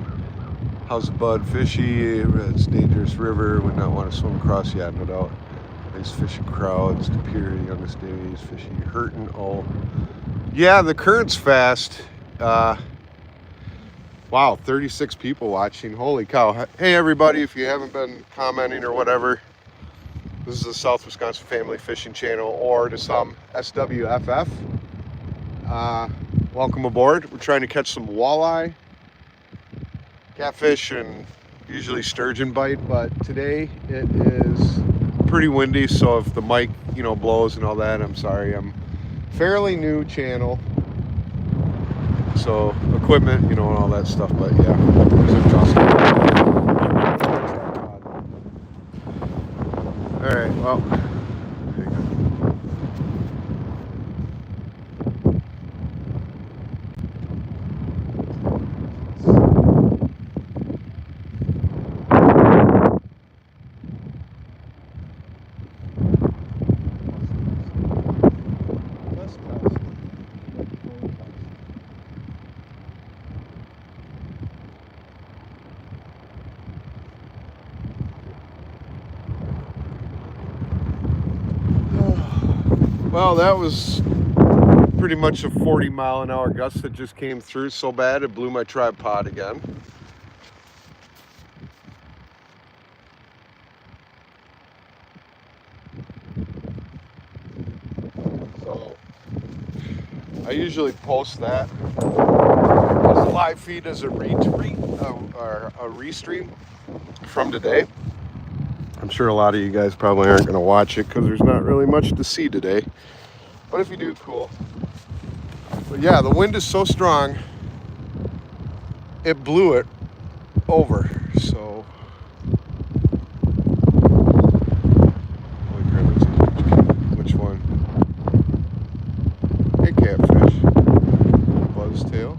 How's the bud? Fishy. It's dangerous river. Would not want to swim across yet, no doubt. Nice fishing crowds. To pier, youngest days. Fishy. Hurting. Oh. Yeah, the current's fast. Wow, 36 people watching. Holy cow. Hey, everybody, if you haven't been commenting or whatever, this is the South Wisconsin Family Fishing Channel, or to some, SWFF. Welcome aboard. We're trying to catch some walleye, catfish, and usually sturgeon bite, but today it is pretty windy, so if the mic, blows and all that, I'm sorry. I'm fairly new channel, so equipment, and all that stuff, but yeah, there's adjustment. All right, well, well, that was pretty much a 40-mile-an-hour gust that just came through so bad it blew my tripod again. So I usually post that as a live feed as a restream from today. I'm sure a lot of you guys probably aren't going to watch it because there's not really much to see today. But if you do, cool. But yeah, the wind is so strong, it blew it over. So, holy crap, which one? Hey, catfish. Buzztail.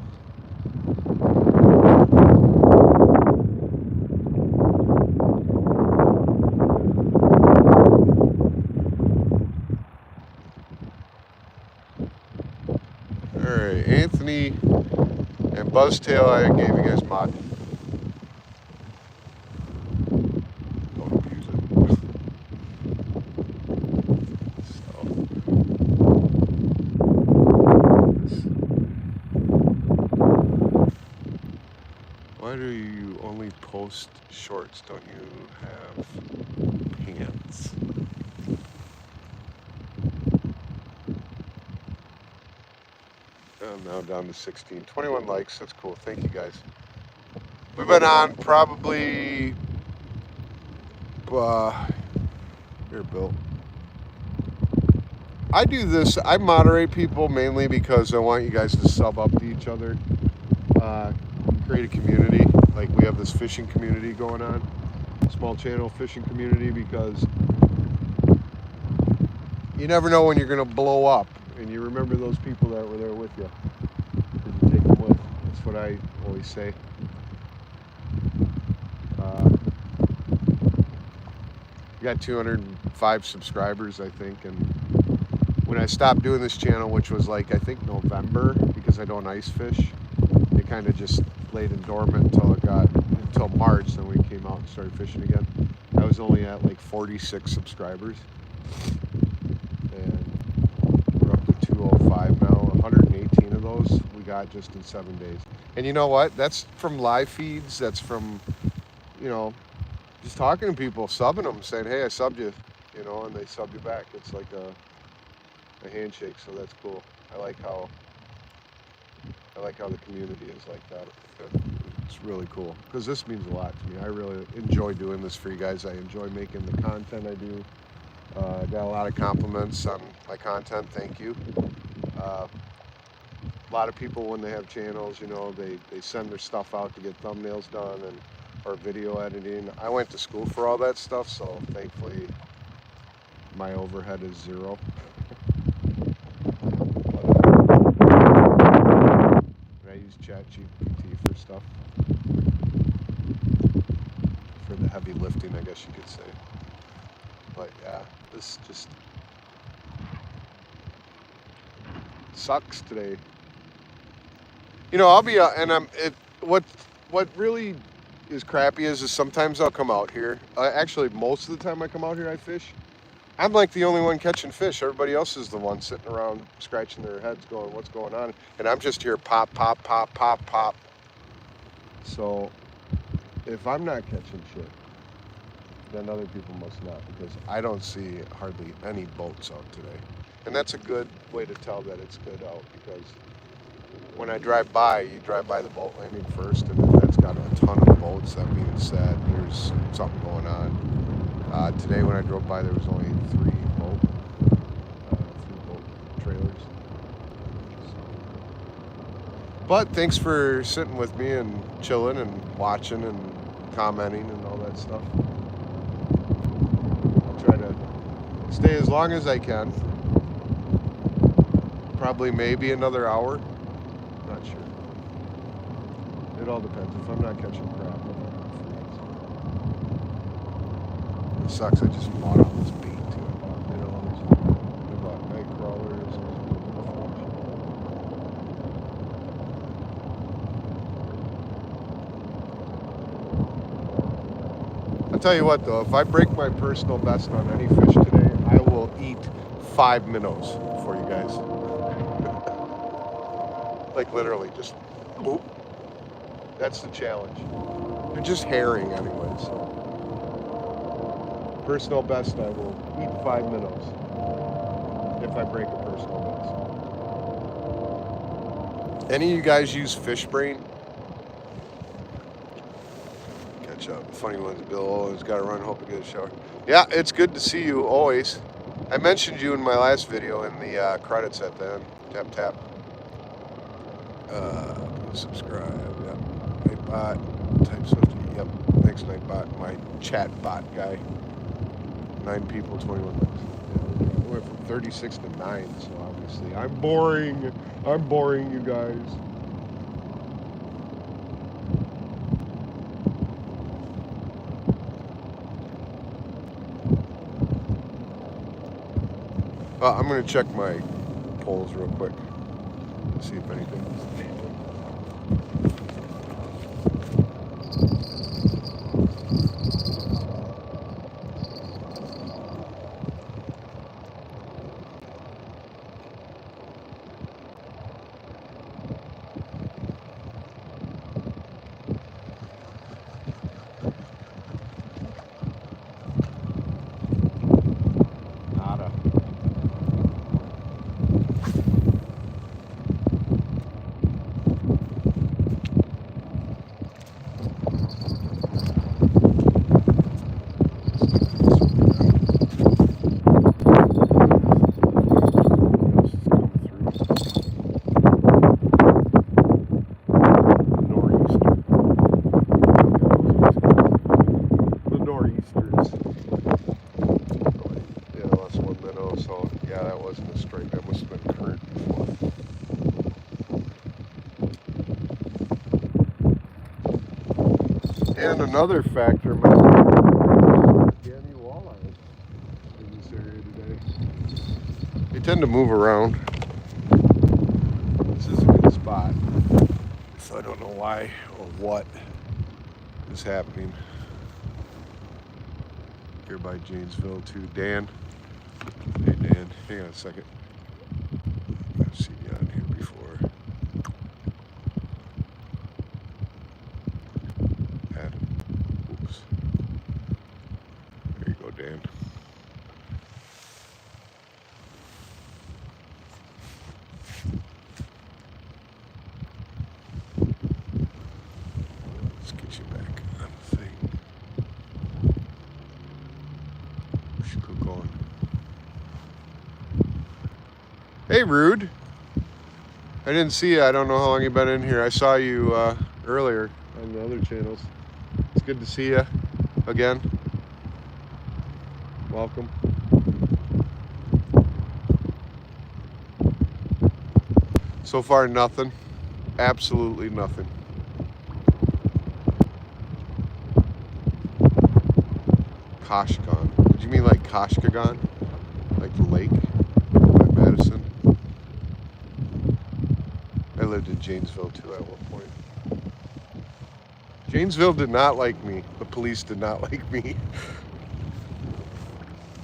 Alright, Anthony and Buzztail, I gave you guys mod. Don't abuse it. Why do you only post shorts? Don't you have pants? I'm now down to 16. 21 likes. That's cool. Thank you guys. We've been on probably Here, Bill. I do this. I moderate people mainly because I want you guys to sub up to each other, create a community. Like we have this fishing community going on, small channel fishing community, because you never know when you're gonna blow up, and you remember those people that were there with you. Did you take them with? That's what I always say. We got 205 subscribers, I think, and when I stopped doing this channel, which was like I think November, because I don't ice fish, it kind of just laid in dormant until March. Then we came out and started fishing again. I was only at like 46 subscribers, and we're up to 205 now. 118 of those we got just in 7 days. And you know what? That's from live feeds. That's from, you know, just talking to people, subbing them, saying, "Hey, I subbed you," you know, and they sub you back. It's like a handshake, so that's cool. I like how the community is like that. It's really cool because this means a lot to me. I really enjoy doing this for you guys. I enjoy making the content I do. I got a lot of compliments on my content. Thank you. A lot of people, when they have channels, you know, they send their stuff out to get thumbnails done or video editing. I went to school for all that stuff, so thankfully my overhead is zero. I use ChatGPT for stuff, for the heavy lifting, I guess you could say. But yeah, this just sucks today. You know, I'll be what really is crappy is sometimes I'll come out here. Actually, most of the time I come out here, I fish. I'm like the only one catching fish. Everybody else is the one sitting around scratching their heads going, "What's going on?" And I'm just here pop, pop, pop, pop, pop. So if I'm not catching shit, then other people must not, because I don't see hardly any boats out today. And that's a good way to tell that it's good out, because when I drive by, you drive by the boat landing first, and if that's got a ton of boats, that means that there's something going on. Today when I drove by, there was only three boat trailers. But thanks for sitting with me and chilling and watching and commenting and all that stuff. I'll try to stay as long as I can. Probably maybe another hour. Not sure. It all depends. If I'm not catching crap, it sucks. I just bought all this bait too. I bought night crawlers. I'll tell you what though, if I break my personal best on any fish today, I will eat 5 minnows for you guys. Like literally, just boop. That's the challenge. They're just herring anyway, so. Personal best, I will eat 5 minnows if I break a personal best. Any of you guys use fish brain? Catch up. Funny ones, Bill always got to run, hope to get a shower. Yeah, it's good to see you always. I mentioned you in my last video in the credits at the end. Tap, tap. Subscribe. Yep. Nightbot. Type Swifty. Yep. Thanks, Nightbot. My chat bot guy. 9 people, 21 minutes. Yeah, we went from 36 to 9, so obviously I'm boring. I'm boring, you guys. I'm going to check my polls real quick. See if anything. And another factor might be any walleye in this area today. They tend to move around. This is a good spot. So I don't know why or what is happening. Here by Janesville too. Dan. Hey Dan, hang on a second. I've seen you on here before. Adam. Oops. There you go, Dan. Let's get you back on the thing. We should go going. Hey, Rude. I didn't see you. I don't know how long you've been in here. I saw you earlier on the other channels. It's good to see you again. Welcome. So far, nothing. Absolutely nothing. Koshkan. Did you mean like Koshkagon? Like the lake? By Madison? I lived in Janesville too at one point. Janesville did not like me. The police did not like me.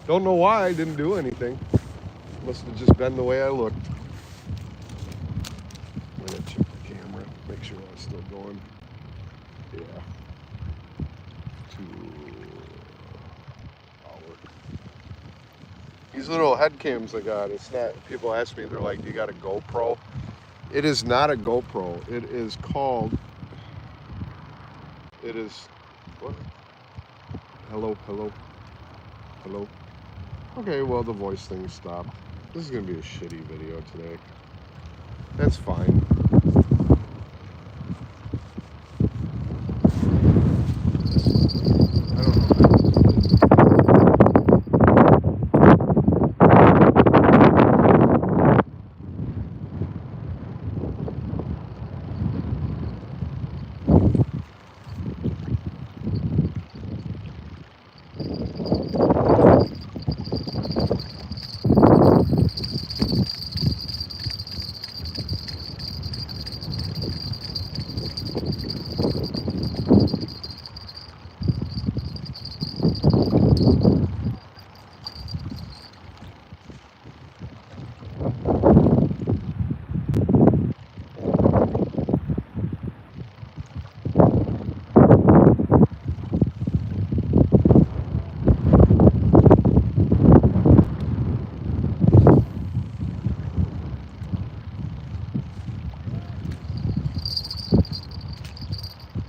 Don't know why. I didn't do anything. Must have just been the way I looked. I'm gonna check the camera, make sure I'm still going. Yeah. These little head cams I got, it's not, people ask me, they're like, do you got a GoPro? It is not a GoPro. It is called, it is, what? Hello, hello, hello. Okay, well, the voice thing stopped. This is going to be a shitty video today. That's fine. I don't know.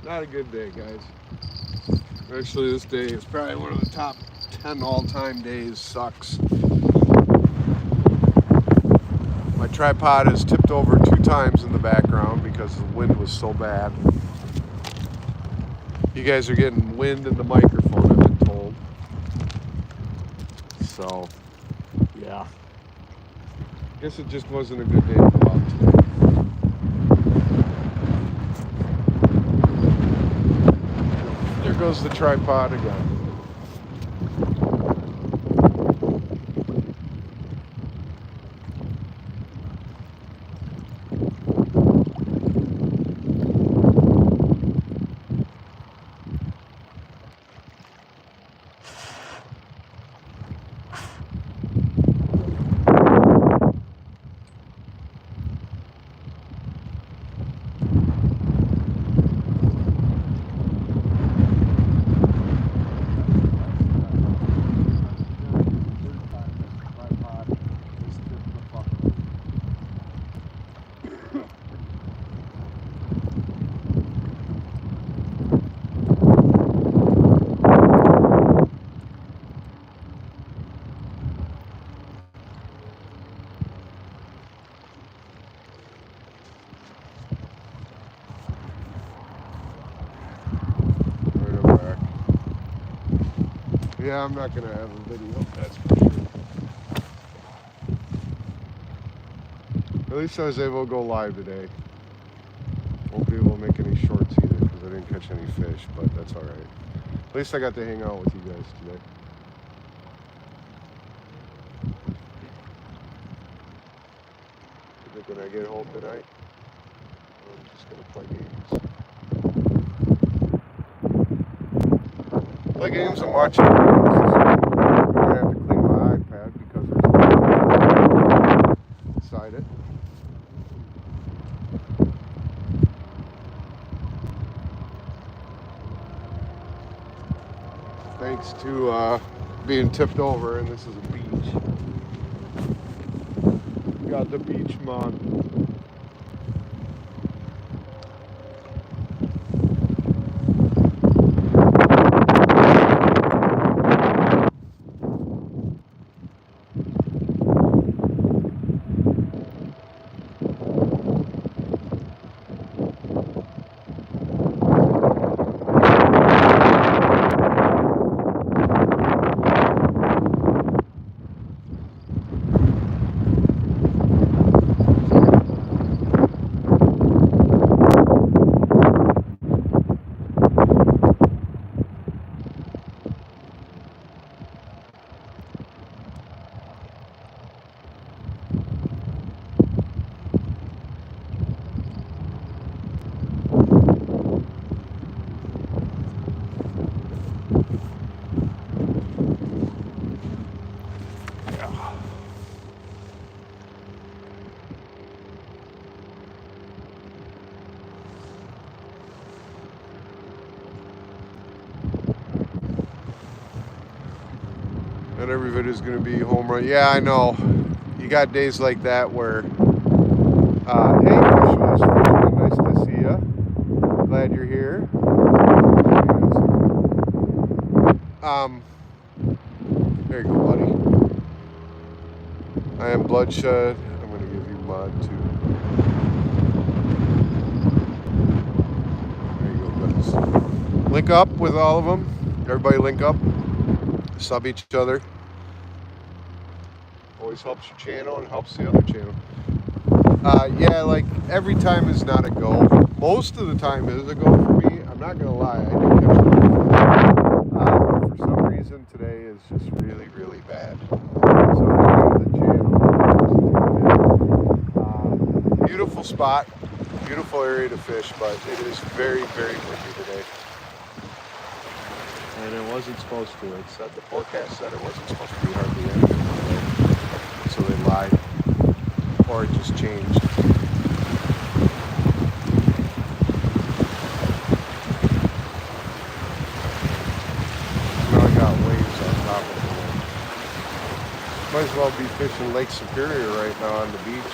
Not a good day, guys. Actually, this day is probably one of the top 10 all-time days. Sucks. My tripod is tipped over 2 times in the background because the wind was so bad. You guys are getting wind in the microphone, I've been told. So, yeah. Guess it just wasn't a good day to go out today. There goes the tripod again. Yeah, I'm not gonna have a video, that's for sure. At least I was able to go live today. Won't be able to make any shorts either because I didn't catch any fish, but that's all right. At least I got to hang out with you guys today. You think when I get home tonight, I'm just going to play games. Play games and watch it. I'm going to have to clean my iPad because there's inside it. Thanks to being tipped over, and this is a beach. Got the beach mod. Not every video's gonna be home run. Yeah, I know. You got days like that where, hey, Fishless, nice to see ya. Glad you're here. There you go, buddy. I am Bloodshed. I'm gonna give you mod too. There you go, guys. Link up with all of them. Everybody link up. Sub each other. Always helps your channel and helps the other channel. Yeah, like every time is not a go. Most of the time is a go for me. I'm not gonna lie, I do catch a lot. For some reason today is just really, really bad. So if you go to the channel, beautiful spot, beautiful area to fish, but it is very, very windy today. And it wasn't supposed to. It said the forecast said it wasn't supposed to be hardly anything today. So they lied. Or it just changed. Now I got waves on top of it. Might as well be fishing Lake Superior right now on the beach.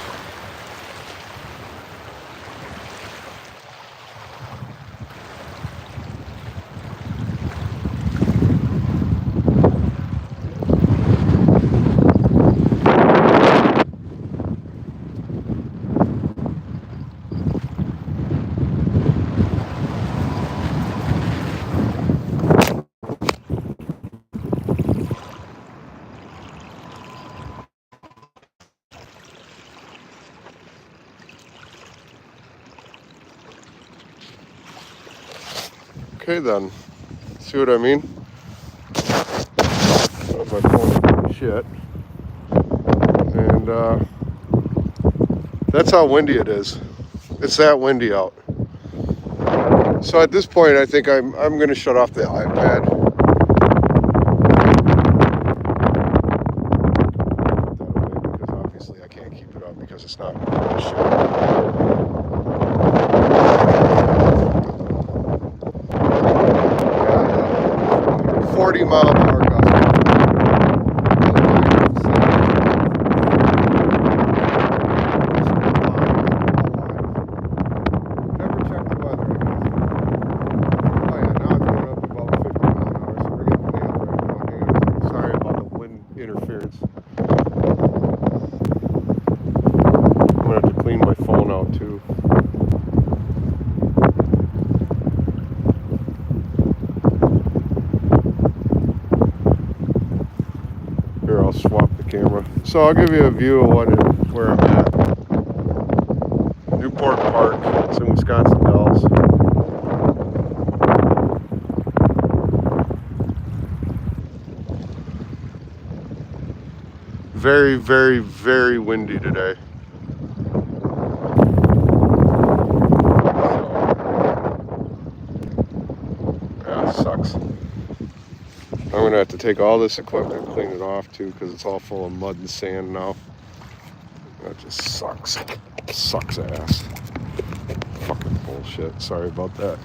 Okay then, see what I mean? My phone shit. And that's how windy it is. It's that windy out. So at this point, I think I'm going to shut off the iPad. Because obviously I can't keep it up because it's not shit. 40-mile-an-hour gust. Never check the weather, I guess. Oh yeah, now it's going up about 50 miles an hour, so we're getting way up right now. Hang on a second. Sorry about the wind interference. I'm gonna have to clean my phone out too. Here, I'll swap the camera. So I'll give you a view of where I'm at. Newport Park. It's in Wisconsin. very, very, very windy today. Yeah, sucks. I'm gonna have to take all this equipment and clean it off too, because it's all full of mud and sand now. That just sucks. Sucks ass. Fucking bullshit. Sorry about that.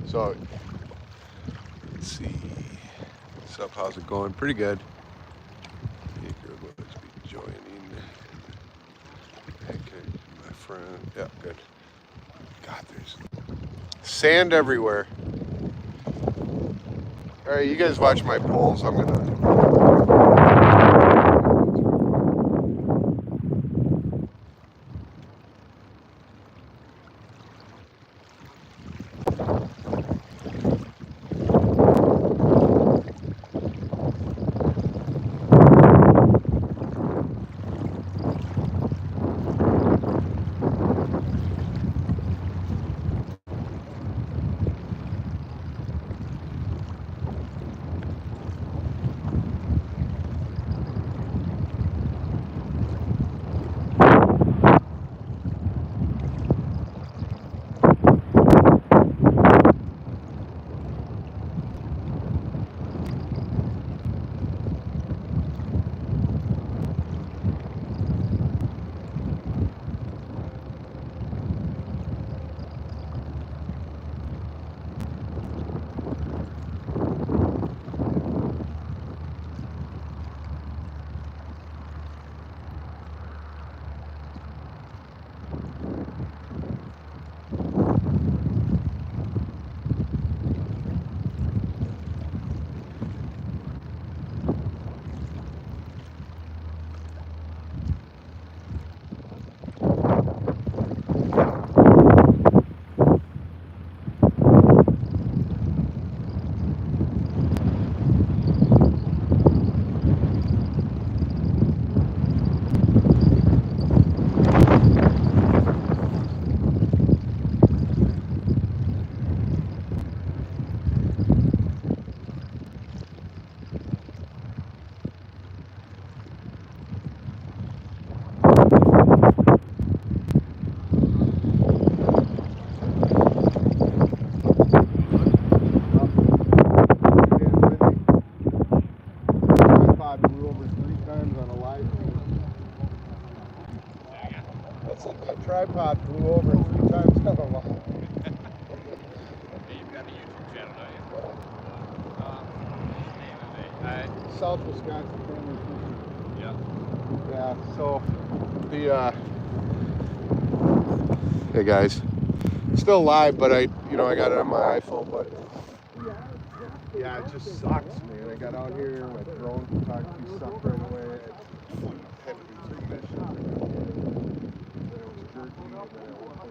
So, let's see. What's up? How's it going? Pretty good. Eager was be joining. Okay, my friend. Yeah, good. God, there's sand everywhere. All right, you guys watch my poles. I'm gonna. Tripod flew over 3 times on the line. You've got a YouTube channel, don't you? South Wisconsin Family Fishing. Yeah. Yeah, so the hey guys, still live, but I got it on my iPhone, but yeah, it just sucks, man. I got out here, my drone photography sucked right away. I had to do 3 missions. Then it was jerky, and then I worked on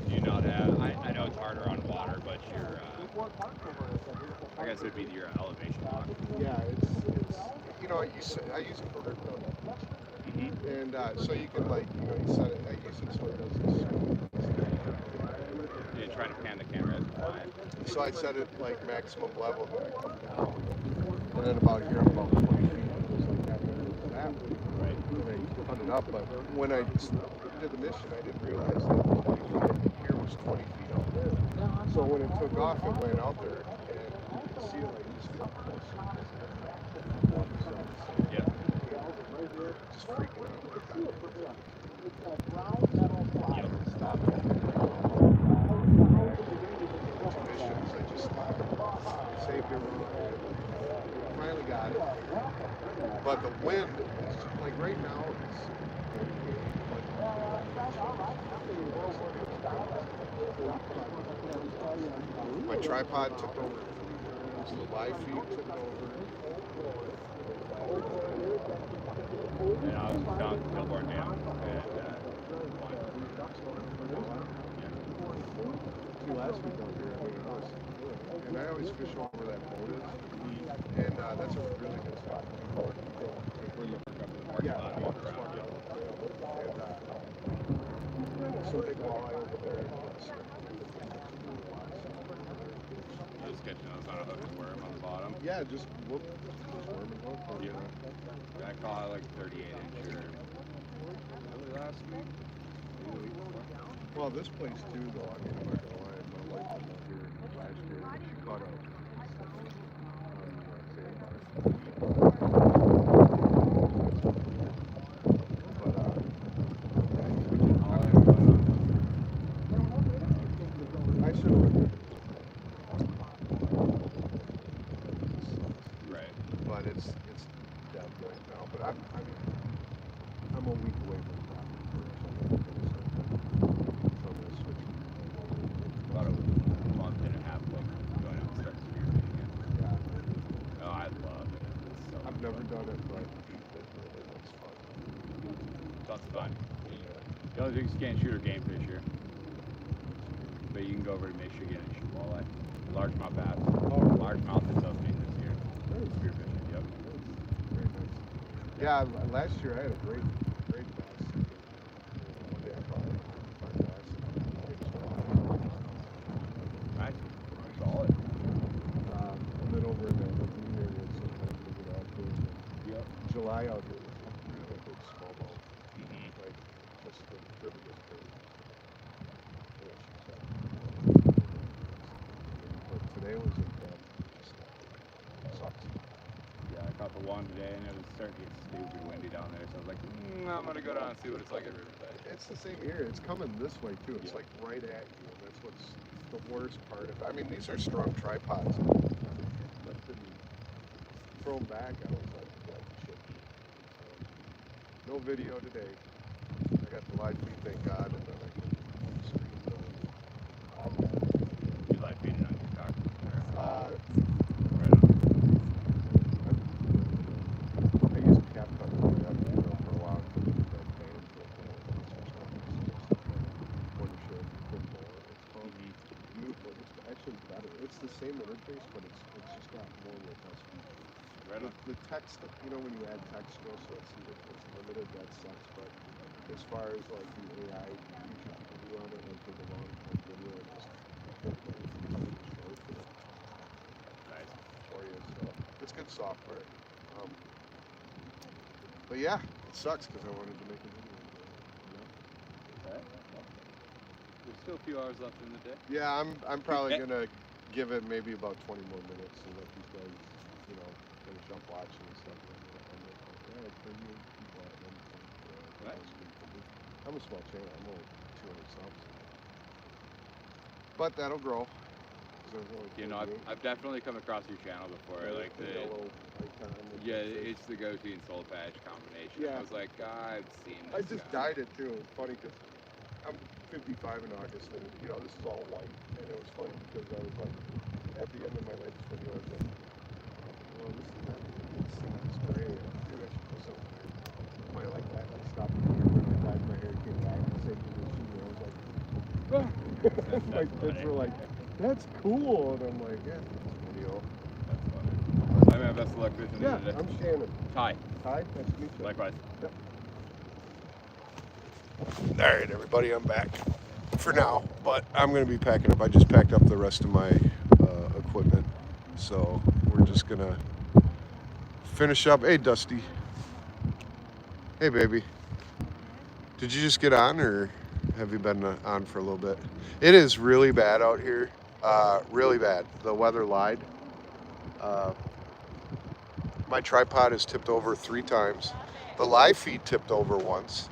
Do you not have? I know it's harder on you know, I use it for rip down, Mm-hmm. and so you can like, you know, you set it. I use it so it does this. You're trying to pan the camera as you're flying. So I set it like maximum level, then I come down, and then about here I'm about 20 feet. It was like that when I did that. Right. And I hunted up, but when I did the mission, I didn't realize that 20 feet here was 20 feet out there. So when it took off, it went out there, and you could see it like just come closer. Water sucks. Yeah. Just freaking out. Yep. Stop it. Missions, I just saved everything. Finally got it. But the wind, like right now, my tripod took over. So the live feed took over. And I was down to Billboard now. See, last week out here, I mean, it was, and I always fish over that boat is, and that's a really good spot. Yeah, so big walleye over there. Just catching those on a hook and worm on the bottom. Yeah, just whoop, just worm and hook. Yeah. I caught like 38 incher. Really last week? Maybe the week before? Well, this place too, though. I mean, I'm not gonna lie, my wife came out here last year. She caught a I should have. Right. But it's dead right now. But I'm a week away from that. About a month and a half like going out and start spearfishing again. Yeah. Oh, I love it. It's so I've never fun. done it, but it's fun. Lots of fun. The only thing is you can't shoot or game fish here. But you can go over to Michigan and shoot walleye. Largemouth bass. Oh, Largemouth and toasting this year. Nice. Spearfishing, yep. Very nice. Yeah, last year I had a great bass. One day I caught a bass. Nice. Solid. And then over in the green area, sometimes we get out there. Yep. July out here was a really big smallmouth. Mm-hmm. Like, just the river was big. But today was just sucks. Yeah, I caught the one today and it was starting to get stupid windy down there. So I was like, I'm going to go down and see what it's like at Riverside. It's the same here. It's coming this way too. It's like right at you. And that's what's the worst part of it. I mean, these are strong tripods. But then throw them back, I was like shit. So, no video today. I got the live feed, thank God, and then I can screen You like being on TikTok? right Right on. I used CapCut for that video for a while. Beautiful. It's actually better. It's the same interface, but it's just got more robust features. Right on. The text, you know, when you add text to it, so it's limited, that sucks. But as far as like the AI features you can do on it, like take a long video and just Nice. for you. So it's good software. But yeah, it sucks because I wanted to make a video. Okay. There's still a few hours left in the day. Yeah, I'm probably gonna give it maybe about 20 more minutes and let these guys, you know, finish up watching and stuff. Yeah, 38 people at one point. Nice. I'm a small channel. I'm only 200 subs. But that'll grow. You know, I've definitely come across your channel before. Like the yellow icon. it's the goatee and soul patch combination. Yeah. I was like, I've seen I this. just guy. dyed it too. It's funny because I'm 55 in August, and you know this is all white, and it was funny because I was like, at the end of my latest video, I was like, well, this is not, it's gray. Maybe I should put something there. I like that. I stopped the camera and I dyed my hair, came back and said, you know, I was like, ah. My kids were like, that's cool, and I'm like, yeah, it's a video. That's funny. man. Best of luck fishing Yeah, today. I'm Shannon. Ty. Ty, nice to meet you. Likewise. Yep. All right, everybody, I'm back for now, but I'm going to be packing up. I just packed up the rest of my equipment, so we're just going to finish up. Hey, Dusty. Hey, baby. Did you just get on, or have you been on for a little bit? It is really bad out here. Really bad. The weather lied. My tripod has tipped over 3 times. The live feed tipped over once.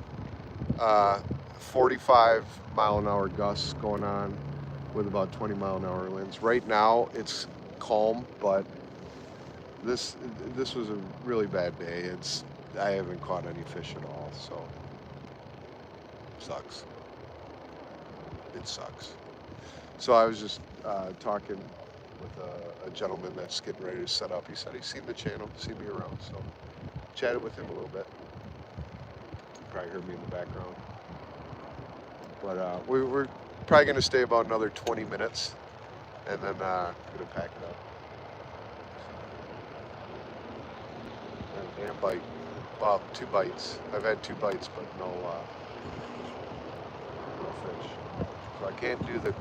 45 mile an hour gusts going on with about 20 mile an hour winds. Right now it's calm, but this was a really bad day. I haven't caught any fish at all, so sucks. It sucks. So I was just talking with a gentleman that's getting ready to set up. He said he's seen the channel, seen me around, so chatted with him a little bit. Probably heard me in the background. But we're probably going to stay about another 20 minutes, and then going to pack it up. And a bite. Well, 2 bites. I've had 2 bites, but no fish. So I can't do the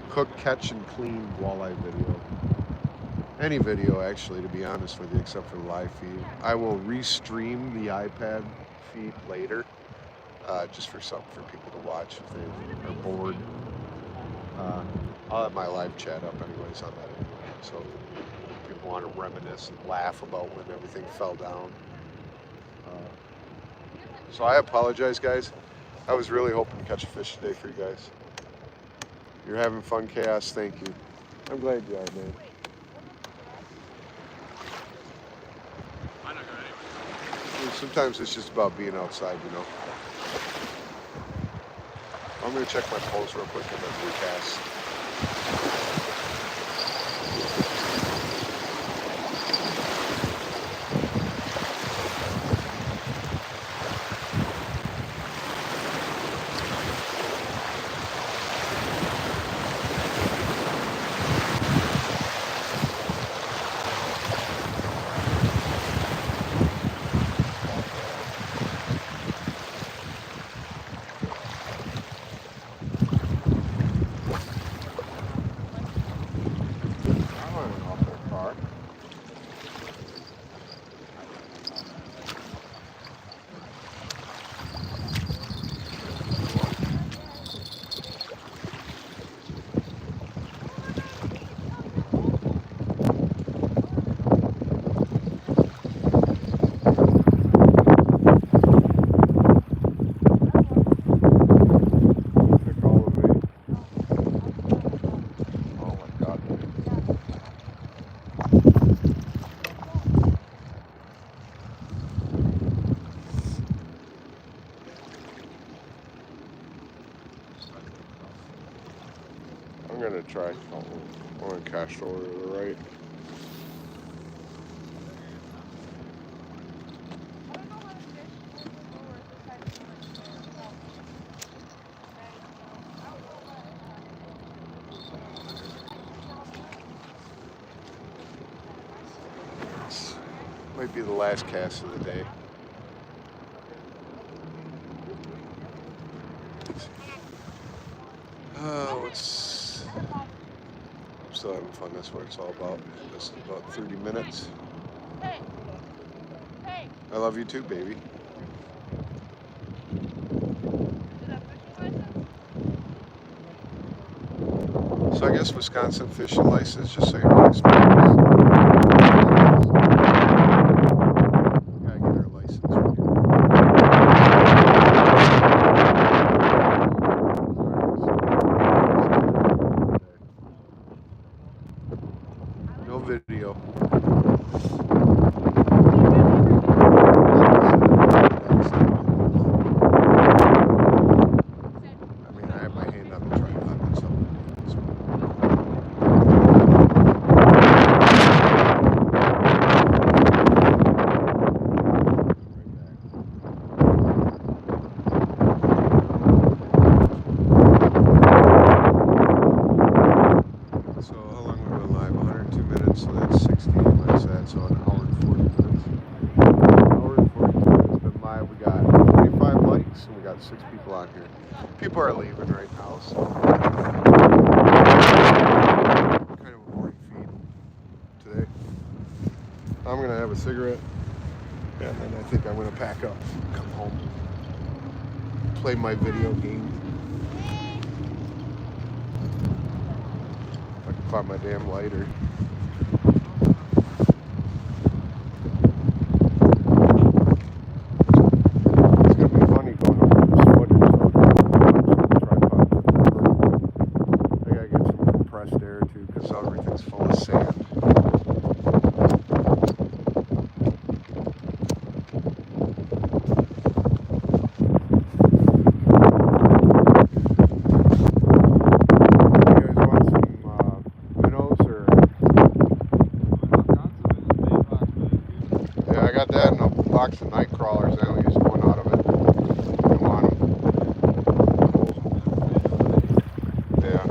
cook, catch, and clean walleye video. Any video, actually, to be honest with you, except for the live feed. I will restream the iPad feed later. Just for something for people to watch if they are bored. I'll have my live chat up anyways on that anyway. So if people want to reminisce and laugh about when everything fell down. So I apologize, guys. I was really hoping to catch a fish today for you guys. You're having fun, Chaos. Thank you. I'm glad you are, man. Sometimes it's just about being outside, you know. I'm going to check my pulse real quick and then recast. I'm going to try. I want to cast over to the right. This might be the last cast of the day. I'm still having fun. That's what it's all about. This is about 30 minutes. I love you too, baby. So I guess Wisconsin fishing license, just so you know, experience. Gotta get our license right here. No video. I mean, I have my hand on the tripod, that's all. and we got 6 people on here. People are leaving right now, so kind of a boring feed today. I'm gonna have a cigarette, and then I think I'm gonna pack up, come home, play my video game. If I can find my damn lighter. I got that and a box of night crawlers. I only used one out of it. I want them. Yeah.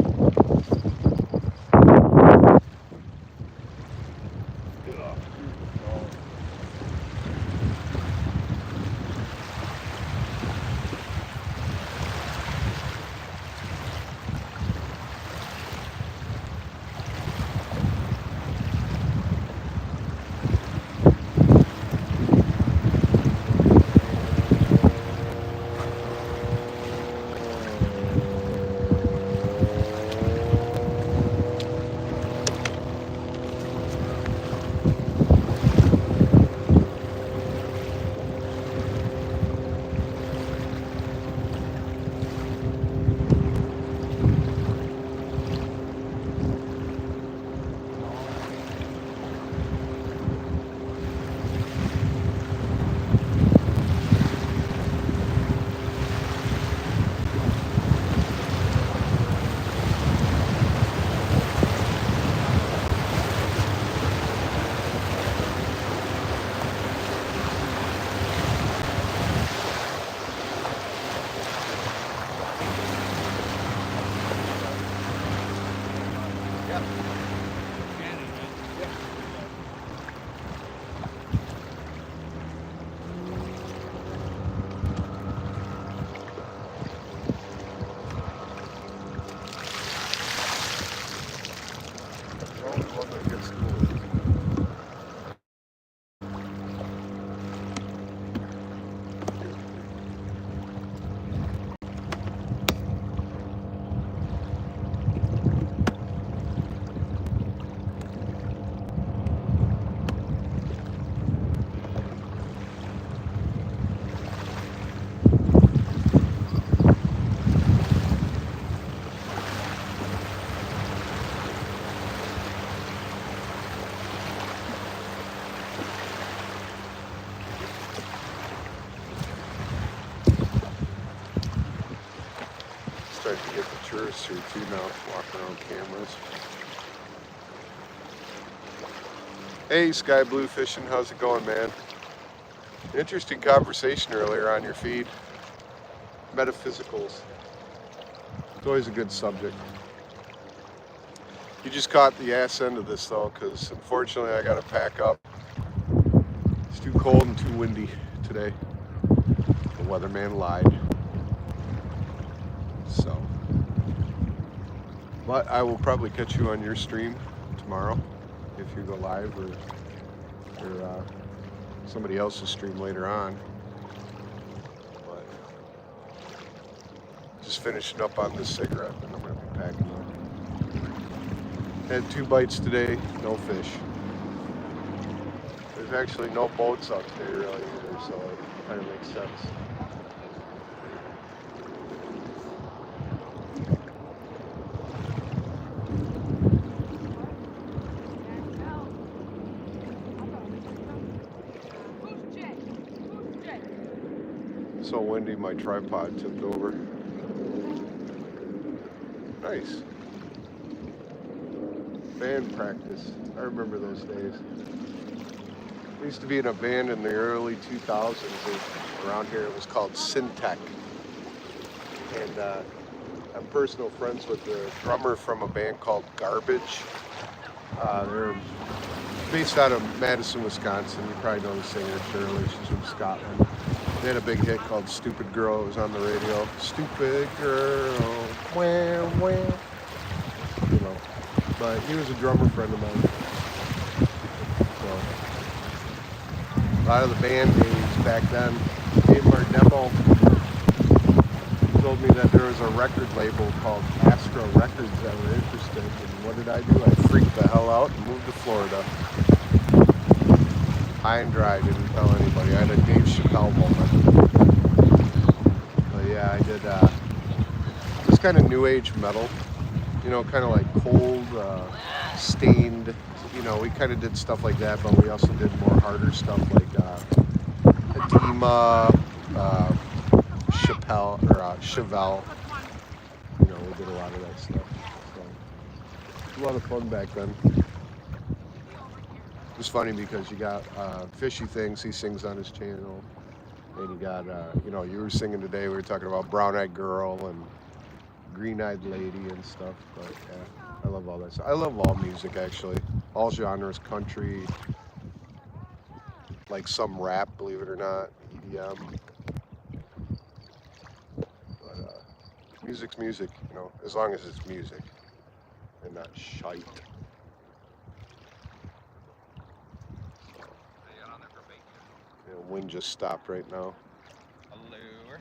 Starting to get the tourists here too now, walking around cameras. Hey, Sky Blue Fishing, how's it going, man? Interesting conversation earlier on your feed. Metaphysicals. It's always a good subject. You just caught the ass end of this though, because unfortunately I gotta pack up. It's too cold and too windy today. The weatherman lied. So, but I will probably catch you on your stream tomorrow if you go live, or somebody else's stream later on. But just finishing up on this cigarette, and I'm gonna be packing up. Had 2 bites today, no fish. There's actually no boats out today really either, so it kind of makes sense. So windy, my tripod tipped over. Nice. Band practice. I remember those days. I used to be in a band in the early 2000s. Around here it was called Syntech. And I'm personal friends with the drummer from a band called Garbage. They're based out of Madison, Wisconsin. You probably know the singer, Shirley. She's from Scotland. They had a big hit called Stupid Girl. It was on the radio. Stupid Girl. Wham, wham. You know. But he was a drummer friend of mine. So a lot of the band days back then, gave him our demo. He told me that there was a record label called Astra Records that were interested. And what did I do? I freaked the hell out and moved to Florida. High and dry, didn't tell anybody. I had a Dave Chappelle moment. But yeah, I did this kind of new age metal, you know, kind of like cold, stained, you know, we kind of did stuff like that, but we also did more harder stuff like Edema, Chevelle, you know, we did a lot of that stuff. So, it was a lot of fun back then. It was funny because you got Fishy Things, he sings on his channel, and you got, you know, you were singing today, we were talking about Brown Eyed Girl and Green Eyed Lady and stuff, but yeah, I love all that stuff. I love all music actually, all genres, country, like some rap, believe it or not, EDM, but music's music, you know, as long as it's music and not shite. You know, wind just stopped right now. Allure.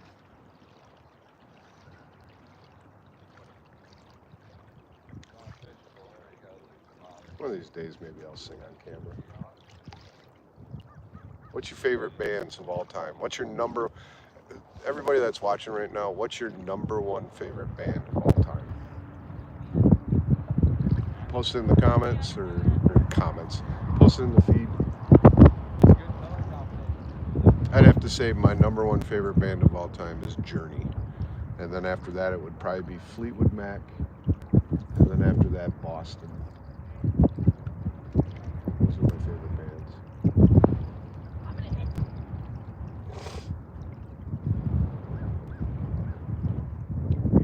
One of these days maybe I'll sing on camera. What's your favorite bands of all time? What's your number, everybody that's watching right now, what's your number one favorite band of all time? Post it in the comments or comments. Post it in the feed. I'd have to say my number one favorite band of all time is Journey. And then after that it would probably be Fleetwood Mac. And then after that, Boston. Those are my favorite bands.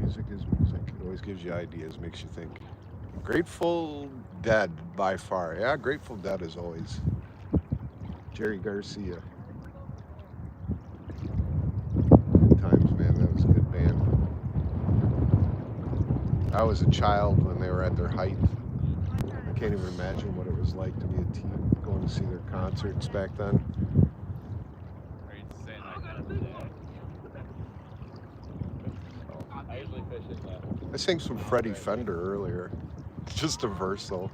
Music is music. It always gives you ideas, makes you think. Grateful Dead by far. Yeah, Grateful Dead is always. Jerry Garcia. Good times, man. That was a good band. I was a child when they were at their height. I can't even imagine what it was like to be a teen going to see their concerts back then. Are you saying like that today? I usually fish in the... I sang some Freddie Fender earlier. Just a verse though.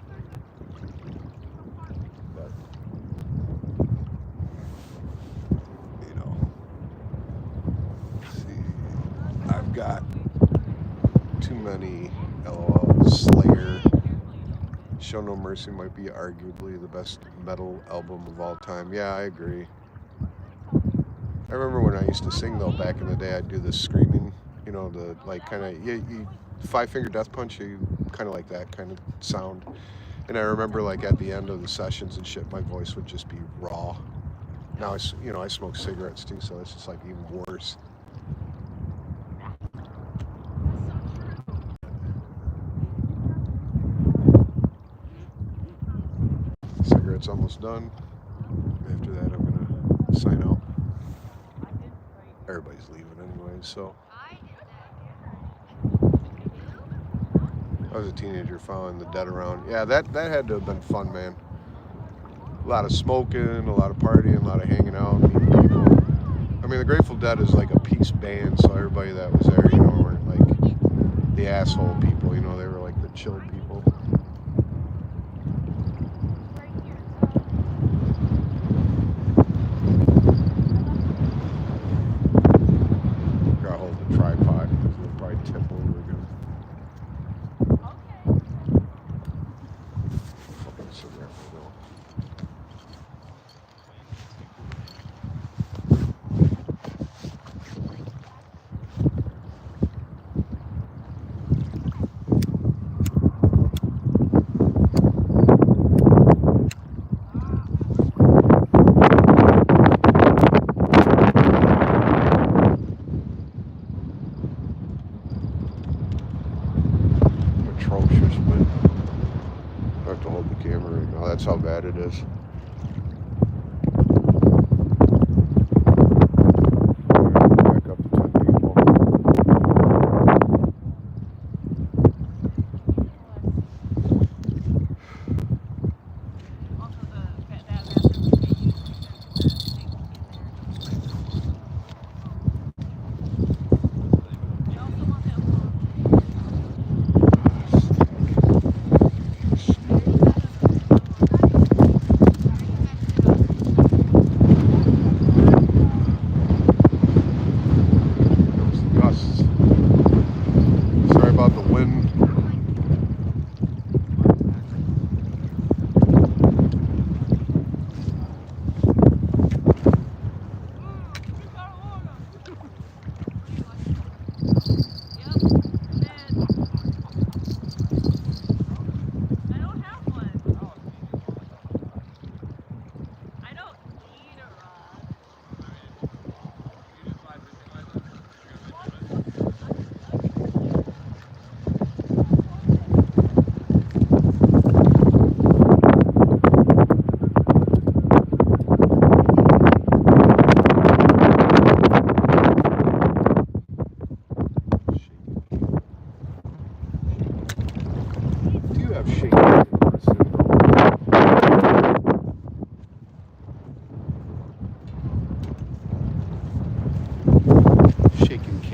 But, you know, let's see. I've got too many LOL. Slayer. Show No Mercy might be arguably the best metal album of all time. Yeah, I agree. I remember when I used to sing though back in the day, I'd do the screaming, you know, the like kind of, you Five Finger Death Punch, you kind of like that kind of sound. And I remember like at the end of the sessions and shit, my voice would just be raw. Now, you know, I smoke cigarettes too, so it's just like even worse. Cigarette's almost done. After that, I'm gonna sign out. Everybody's leaving anyway, so. I was a teenager following the Dead around. Yeah, that had to have been fun, man. A lot of smoking, a lot of partying, a lot of hanging out, meeting people. I mean, the Grateful Dead is like a peace band, so everybody that was there, you know, weren't like the asshole people, you know, they were like the chill people. Gotta hold the tripod because it'll probably tip over again. Fucking cigarette still. Atrocious, but I have to hold the camera right now. That's how bad it is.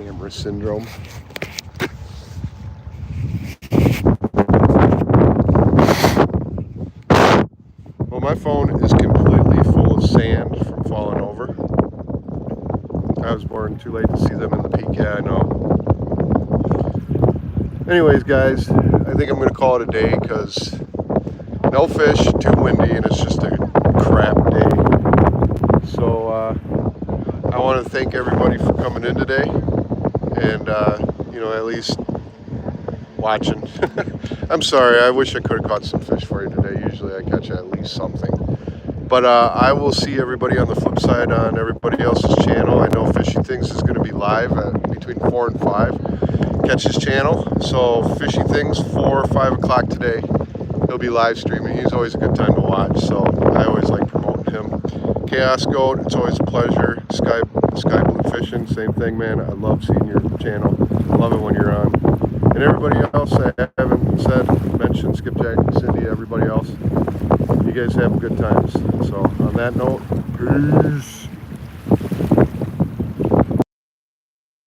camera syndrome. Well, my phone is completely full of sand from falling over. I was born too late to see them in the peak. Yeah, I know. Anyways, guys, I think I'm going to call it a day because no fish, too windy, and it's just a crap day. So I want to thank everybody for coming in today and, you know, at least watching. I'm sorry, I wish I could have caught some fish for you today. Usually I catch at least something. But I will see everybody on the flip side on everybody else's channel. I know Fishy Things is going to be live at between 4 and 5. Catch his channel. So Fishy Things, 4 or 5 o'clock today. He'll be live streaming. He's always a good time to watch. So I always like promoting him. Chaos Goat, it's always a pleasure. Sky Blue Fishing, same thing, man. I love seeing your channel. Love it when you're on. And everybody else I haven't mentioned, Skipjack, Cindy, everybody else. You guys have good times. So on that note, peace.